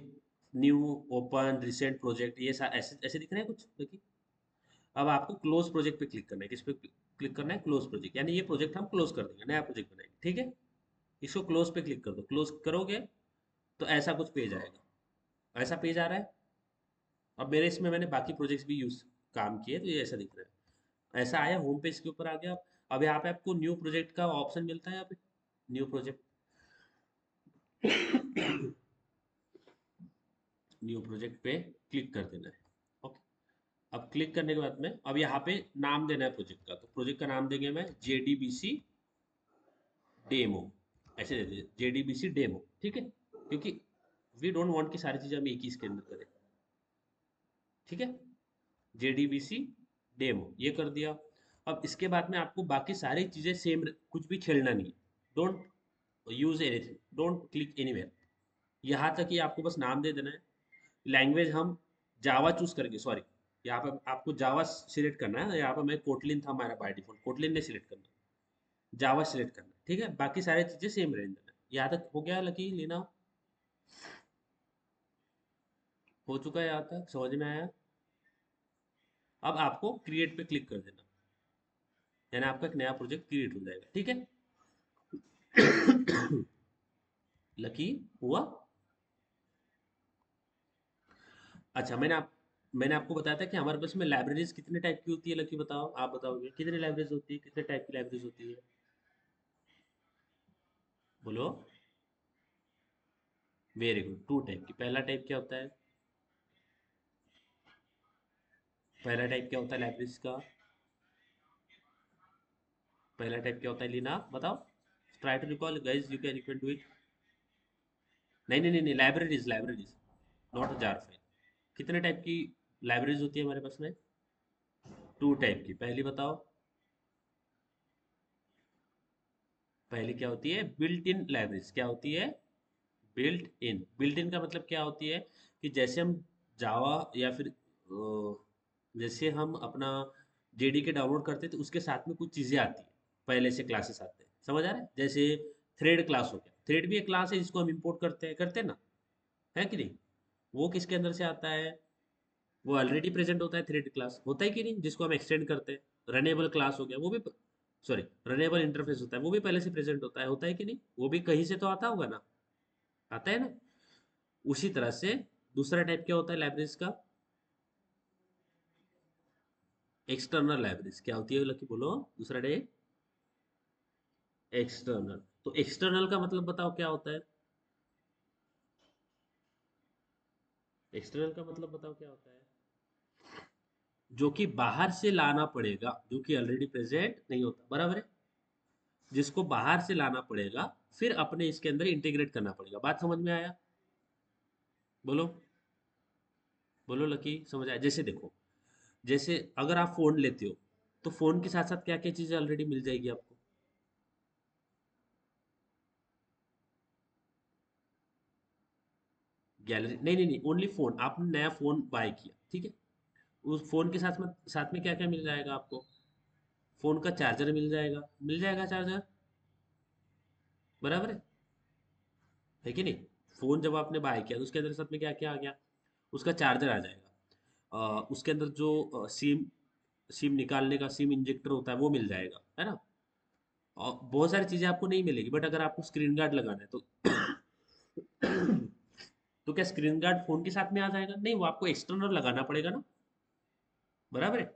न्यू, ओपन, रिसेंट प्रोजेक्ट, ये ऐसे ऐसे दिख रहे हैं कुछ, देखिए। अब आपको क्लोज प्रोजेक्ट पे क्लिक करना है। किस पे क्लिक करना है? क्लोज प्रोजेक्ट, यानी ये प्रोजेक्ट हम क्लोज कर देंगे, नया प्रोजेक्ट बनाएंगे, ठीक है। इसको क्लोज पे क्लिक कर दो। क्लोज करोगे तो ऐसा कुछ पेज आएगा, ऐसा पेज आ रहा है। अब मेरे इसमें मैंने बाकी प्रोजेक्ट्स भी यूज काम किए तो ये ऐसा दिख रहा है, ऐसा आया, होम पेज के ऊपर आ गया। अब यहाँ पे आपको न्यू प्रोजेक्ट का ऑप्शन मिलता है, यहाँ पे न्यू प्रोजेक्ट। न्यू प्रोजेक्ट पे क्लिक कर देना है। ओके। अब क्लिक करने के बाद में अब यहाँ पे नाम देना है प्रोजेक्ट का, तो प्रोजेक्ट का नाम देंगे मैं JDBC डेमो, ऐसे दे दीजिए JDBC डेमो, ठीक है, क्योंकि वी डोंट वांट कि सारी चीजें हम एक ही इसके अंदर करें, ठीक है। JDBC डेमो ये कर दिया। अब इसके बाद में आपको बाकी सारी चीजें सेम, कुछ भी छेड़ना नहीं, don't use anything, don't click anywhere. यहाँ तक कि आपको बस नाम दे देना है। लैंग्वेज हम जावा चूज करेंगे, सॉरी, यहाँ पे आपको जावा सिलेक्ट करना है। यहाँ पे मैं कोटलिन था हमारा बाय डिफॉल्ट, कोटलिन ने सिलेक्ट करना, जावा सिलेक्ट करना, ठीक है। बाकी सारी चीजें सेम रहेंगे। यहाँ तक हो गया लकी लेना? हो चुका है, यहाँ तक समझ में आया? अब आपको क्रिएट पे क्लिक कर देना, यानी आपका एक नया प्रोजेक्ट क्रिएट हो जाएगा, ठीक है। लकी हुआ? अच्छा, मैंने आपको बताया था कि हमारे पास में लाइब्रेरीज कितने टाइप की होती है। लकी बताओ, आप बताओगे कितनी लाइब्रेरीज होती है, कितने टाइप की लाइब्रेरीज होती है? बोलो। वेरी गुड, टू टाइप की। पहला टाइप क्या होता है? पहला टाइप क्या होता है लाइब्रेरीज का? पहला टाइप क्या होता है लीना, बताओ। Try to recall guys, you can do it. नहीं नहीं नहीं नहीं, libraries, libraries, not jar file. कितने टाइप की लाइब्रेरीज होती है हमारे पास में? टू टाइप की। पहली बताओ। पहली क्या होती है? Built in libraries. क्या होती है? Built in. बिल्ट इन का मतलब क्या होती है कि जैसे हम जावा या फिर जैसे हम अपना जेडीके डाउनलोड करते हैं तो उसके साथ में कुछ चीज़ें आती है, पहले से क्लासेस आते हैं, समझ आ रहा है? जैसे थ्रेड क्लास हो गया, थ्रेड भी एक क्लास है जिसको हम इंपोर्ट करते हैं ना, है कि नहीं? वो किसके अंदर से आता है? वो ऑलरेडी प्रेजेंट होता है, थ्रेड क्लास होता है कि नहीं, जिसको हम एक्सटेंड करते हैं। रनेबल क्लास हो गया, वो भी, सॉरी, रनेबल इंटरफेस होता है, वो भी पहले से प्रेजेंट होता है कि नहीं? वो भी कहीं से तो आता होगा ना, आता है ना? उसी तरह से दूसरा टाइप क्या होता है लाइब्रेरीज का? External libraries. क्या होती है लकी, बोलो दूसरा टाइप? एक्सटर्नल। तो एक्सटर्नल का मतलब बताओ क्या होता है? एक्सटर्नल का मतलब बताओ क्या होता है? जो कि बाहर से लाना पड़ेगा, जो कि ऑलरेडी प्रेजेंट नहीं होता, बराबर है? जिसको बाहर से लाना पड़ेगा, फिर अपने इसके अंदर इंटीग्रेट करना पड़ेगा। बात समझ में आया? बोलो, बोलो लकी, समझ आया? जैसे देखो, जैसे अगर आप फोन लेते हो तो फोन के साथ साथ क्या क्या चीजें ऑलरेडी मिल जाएगी आपको? गैलरी नहीं नहीं नहीं, ओनली फोन। आपने नया फोन बाय किया, ठीक है? उस फोन के साथ में क्या क्या मिल जाएगा आपको? फोन का चार्जर मिल जाएगा, मिल जाएगा चार्जर, बराबर है कि नहीं? फोन जब आपने बाय किया तो उसके अंदर साथ में क्या क्या आ गया? उसका चार्जर आ जाएगा, उसके अंदर जो सिम सिम निकालने का सिम इंजेक्टर होता है वो मिल जाएगा, है ना? और बहुत सारी चीजें आपको नहीं मिलेगी, बट अगर आपको स्क्रीन गार्ड लगाना है तो तो क्या स्क्रीन गार्ड फोन के साथ में आ जाएगा? नहीं, वो आपको एक्सटर्नल लगाना पड़ेगा ना, बराबर है?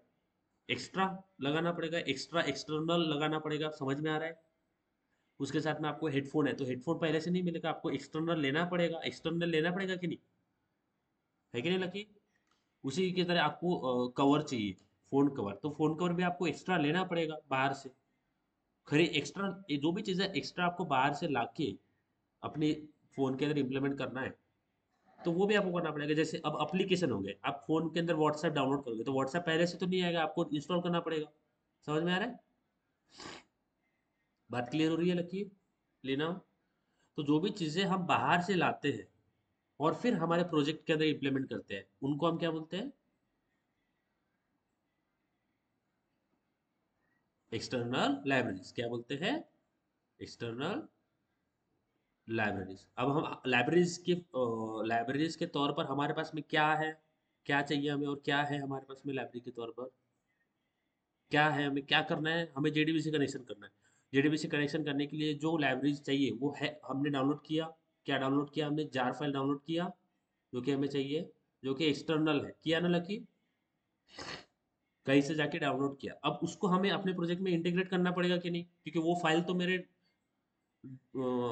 एक्स्ट्रा लगाना पड़ेगा, एक्स्ट्रा एक्सटर्नल लगाना पड़ेगा, समझ में आ रहा है? उसके साथ में आपको हेडफोन है तो हेडफोन पहले से नहीं मिलेगा, आपको एक्सटर्नल लेना पड़ेगा, एक्सटर्नल लेना पड़ेगा कि नहीं? है कि नहीं लकी? उसी की तरह आपको कवर चाहिए, फोन कवर, तो फोन कवर भी आपको एक्स्ट्रा लेना पड़ेगा बाहर से। खरी एक्स्ट्रा, जो भी चीज़ें एक्स्ट्रा आपको बाहर से लाके अपने फोन के अंदर इम्प्लीमेंट करना है तो वो भी आपको करना पड़ेगा। जैसे अब एप्लीकेशन हो गए, आप फोन के अंदर व्हाट्सएप डाउनलोड करोगे तो व्हाट्सएप पहले से तो नहीं आएगा, आपको इंस्टॉल करना पड़ेगा। समझ में आ रहा है? बात क्लियर हो रही है लकी लेना? तो जो भी चीज़ें हम बाहर से लाते हैं और फिर हमारे प्रोजेक्ट के अंदर इम्प्लीमेंट करते हैं उनको हम क्या बोलते हैं? External libraries. क्या बोलते हैं? External libraries. अब हम लाइब्रेरीज के तौर पर हमारे पास में क्या है, क्या चाहिए हमें, और क्या है हमारे पास में लाइब्रेरी के तौर पर? क्या है, हमें क्या करना है? हमें जेडीबीसी कनेक्शन करना है। जेडीबीसी कनेक्शन करने के लिए जो लाइब्रेरीज चाहिए वो है, हमने डाउनलोड किया। क्या डाउनलोड किया हमने? जार फाइल डाउनलोड किया, जो कि हमें चाहिए, जो कि एक्सटर्नल है, किया ना लकी? कहीं से जाके डाउनलोड किया। अब उसको हमें अपने प्रोजेक्ट में इंटीग्रेट करना पड़ेगा कि नहीं, क्योंकि वो फाइल तो मेरे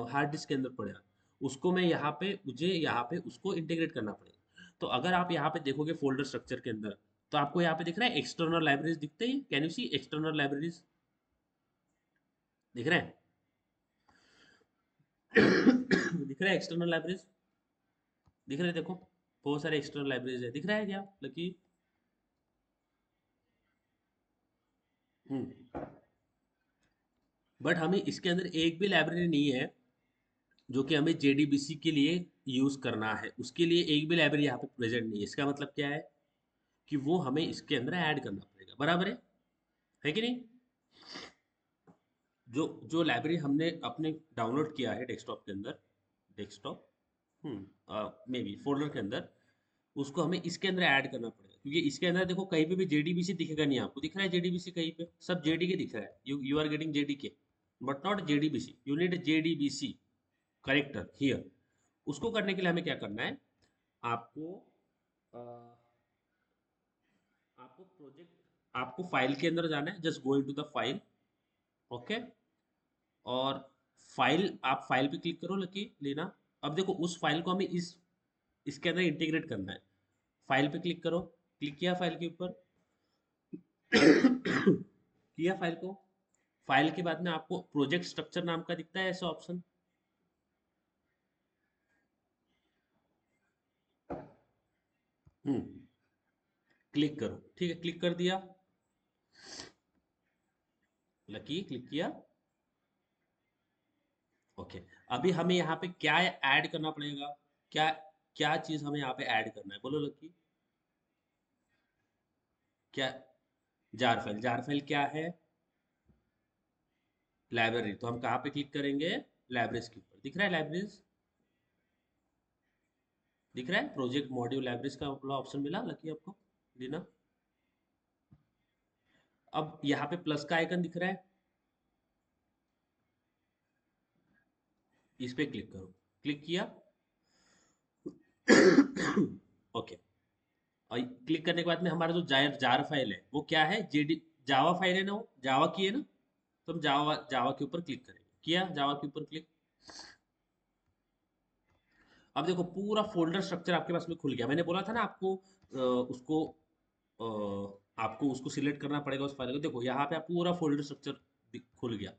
हार्ड डिस्क के अंदर पड़ेगा। उसको मैं यहाँ पे, मुझे यहाँ पे उसको इंटीग्रेट करना पड़ेगा। तो अगर आप यहाँ पे देखोगे फोल्डर स्ट्रक्चर के अंदर, तो आपको यहाँ पे दिख रहा है एक्सटर्नल लाइब्रेरीज दिखते हैं। Can you see external libraries? दिख रहे हैं? दिख रहा है एक्सटर्नल लाइब्रेरीज? दिख रहे हैं, देखो, बहुत सारे एक्सटर्नल लाइब्रेरीज है, दिख रहा है क्या लकी? हम्म। बट हमें इसके अंदर एक भी लाइब्रेरी नहीं है जो कि हमें जेडीबीसी के लिए यूज करना है, उसके लिए एक भी लाइब्रेरी यहाँ पे प्रेजेंट नहीं है। इसका मतलब क्या है कि वो हमें इसके अंदर ऐड करना पड़ेगा, बराबर है कि नहीं? जो जो लाइब्रेरी हमने अपने डाउनलोड किया है डेस्कटॉप के अंदर, डेस्कटॉप मे बी फोल्डर के अंदर, उसको हमें इसके अंदर ऐड करना पड़ेगा, क्योंकि इसके अंदर देखो कहीं पे भी जेडीबीसी दिखेगा नहीं। आपको दिख रहा है जेडीबीसी कहीं पे? सब जेडीके दिख रहा है। You are getting JDK but not JDBC. You need JDBC character here. उसको करने के लिए हमें क्या करना है? आपको अ, आपको प्रोजेक्ट आपको फाइल के अंदर जाना है। Just go into the file. Okay. और फाइल, आप फाइल पे क्लिक करो लकी लेना। अब देखो उस फाइल को हमें इसके अंदर इंटीग्रेट करना है। फाइल पे क्लिक करो। क्लिक किया फाइल के ऊपर। किया फाइल को। फाइल के बाद में आपको प्रोजेक्ट स्ट्रक्चर नाम का दिखता है ऐसा ऑप्शन। क्लिक करो। ठीक है, क्लिक कर दिया। लकी क्लिक किया। ओके। अभी हमें यहाँ पे क्या ऐड करना पड़ेगा? क्या क्या चीज हमें यहाँ पे ऐड करना है, बोलो लकी। क्या? Jar file. जार फाइल क्या है? लाइब्रेरी। तो हम कहाँ पे क्लिक करेंगे? लाइब्रेरीज के ऊपर। दिख रहा है लाइब्रेरीज? दिख रहा है प्रोजेक्ट मॉड्यूल लाइब्रेरीज का ऑप्शन मिला लकी आपको? दीना। अब यहाँ पे प्लस का आइकन दिख रहा है, इस पे क्लिक करो। क्लिक किया। ओके। और क्लिक करने के बाद में हमारा जो जार जार फाइल है वो क्या है? जेडी जावा फाइल है ना, वो जावा की है ना। तो हम जावा जावा के ऊपर क्लिक करेंगे। किया जावा के ऊपर क्लिक। अब देखो पूरा फोल्डर स्ट्रक्चर आपके पास में खुल गया। मैंने बोला था ना आपको उसको आपको उसको सिलेक्ट करना पड़ेगा उस फाइल को। देखो यहाँ पे आप पूरा फोल्डर स्ट्रक्चर खुल गया।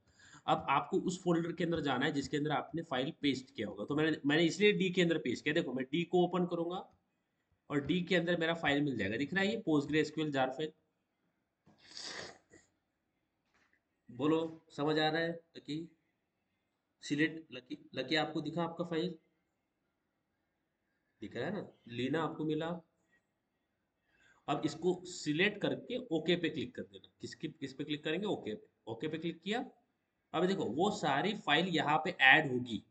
अब आपको उस फोल्डर के अंदर जाना है जिसके अंदर आपने फाइल पेस्ट किया होगा। तो मैंने इसलिए डी के अंदर पेस्ट किया। देखो मैं डी को ओपन करूंगा और डी के अंदर मेरा फाइल मिल जाएगा। दिख रहा है ये पोस्टग्रे एसक्यूएल जार फाइल? बोलो, समझ आ रहा है लकी? सिलेक्ट लकी लकी आपको दिखा आपका फाइल? दिख रहा है ना? लेना आपको मिला। अब इसको सिलेक्ट करके ओके पे क्लिक कर देना। किस पे क्लिक करेंगे? ओके पे। ओके पे क्लिक किया। अब देखो वो सारी फाइल यहाँ पे ऐड होगी।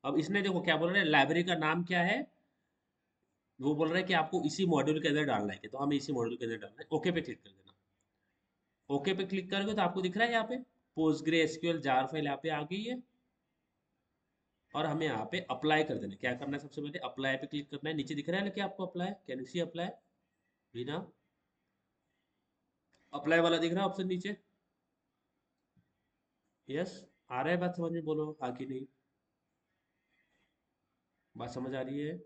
अब इसने देखो क्या बोल रहा है, लाइब्रेरी का नाम क्या है? वो बोल रहा है कि आपको इसी मॉड्यूल के अंदर डालना है, तो हमें इसी मॉड्यूल के अंदर डालना है। ओके पे क्लिक कर देना। ओके पे क्लिक करोगे तो आपको दिख रहा है यहाँ पे पोस्टग्रे एसक्यूएल जार फाइल यहाँ पे आ गई है। और हमें यहाँ पे अप्लाई कर देना। क्या करना है? सबसे पहले अप्लाई पे क्लिक करना है। नीचे दिख रहा है ना कि आपको apply, can you see apply? बिना अप्लाई वाला दिख रहा है ऑप्शन नीचे? यस। आ रहा है बात समझ में? बोलो हाँ कि नहीं। बात समझ आ रही है?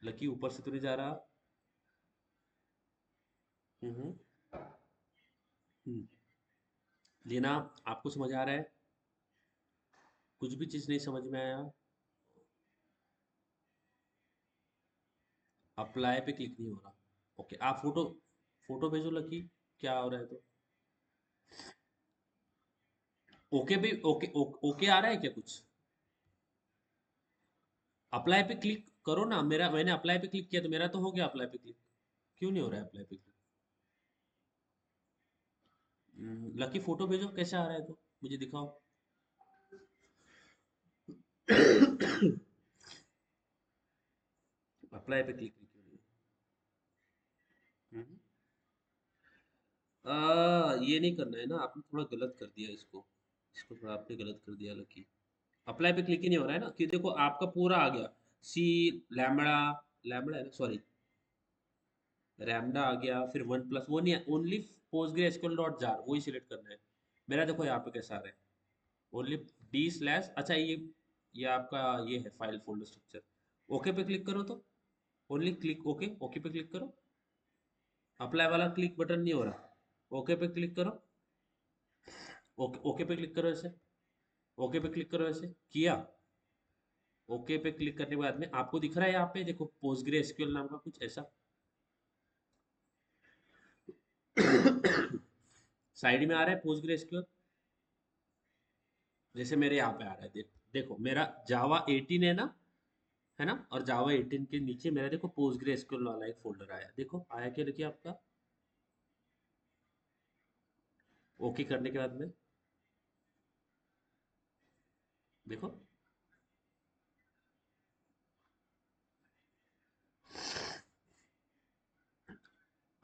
लकी ऊपर से तो नहीं जा रहा? हम्म। हम्म। लेना। आपको समझ आ रहा है? कुछ भी चीज नहीं समझ में आया? अप्लाई पे क्लिक नहीं हो रहा? ओके, आप फोटो फोटो भेजो लकी। क्या हो रहा है तो? ओके पे ओके आ रहा है क्या कुछ? अप्लाई पे क्लिक करो ना। मैंने अप्लाई पे क्लिक किया तो मेरा तो हो गया अप्लाई पे क्लिक। क्यों नहीं हो रहा है अप्लाई पे क्लिक? लकी फोटो भेजो कैसे आ रहा है तो मुझे दिखाओ। अप्लाई पे क्लिक क्यों नहीं? हम्म। ये नहीं करना है ना, आपने थोड़ा गलत कर दिया इसको। इसको थोड़ा आपने गलत कर दिया लकी। अप्लाई पे क्लिक ही नहीं हो रहा है ना, कि देखो आपका पूरा आ गया। सी लैमड़ा, लैमड़ा है ना, सॉरी, रैमडा आ गया। फिर वन प्लस वो नहीं है, ओनली पोस्टग्रे एसक्यूएल डॉट जार, वही सिलेक्ट करना है। मेरा देखो यहाँ पे कैसा आ रहा है, ओनली डी स्लैश। अच्छा ये आपका ये है फाइल फोल्डर स्ट्रक्चर। ओके पे क्लिक करो तो। Only click okay. ओके पे क्लिक करो। अप्लाई वाला क्लिक बटन नहीं हो रहा। ओके पे क्लिक करो। ओके ओके पे क्लिक करो ऐसे। ओके पे क्लिक करो ऐसे। किया? ओके पे क्लिक करने के बाद में आपको दिख रहा है यहाँ पे देखो पोस्टग्रे एसक्यूएल नाम का कुछ ऐसा। साइड में आ रहा है पोस्टग्रे एसक्यूएल। जैसे मेरे यहाँ पे आ रहा है, देखो मेरा जावा 18 है ना, और जावा 18 के नीचे मेरा देखो पोस्टग्रेसक्यूएल वाला एक फोल्डर आया, देखो आया क्या, देखिए आपका ओके करने के बाद में, देखो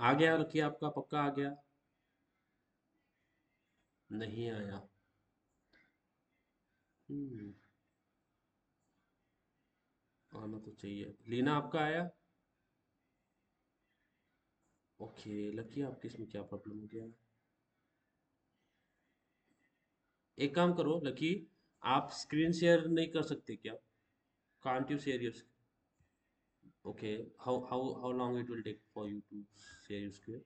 आ गया, रखिए आपका पक्का आ गया। नहीं आया। हम्म, आना तो चाहिए। लीना आपका आया? ओके, लकी आपके इसमें क्या प्रॉब्लम हो गया? एक काम करो लकी, आप स्क्रीन शेयर नहीं कर सकते क्या? Can't you share your? Okay, how how how long it will take for you to share your screen?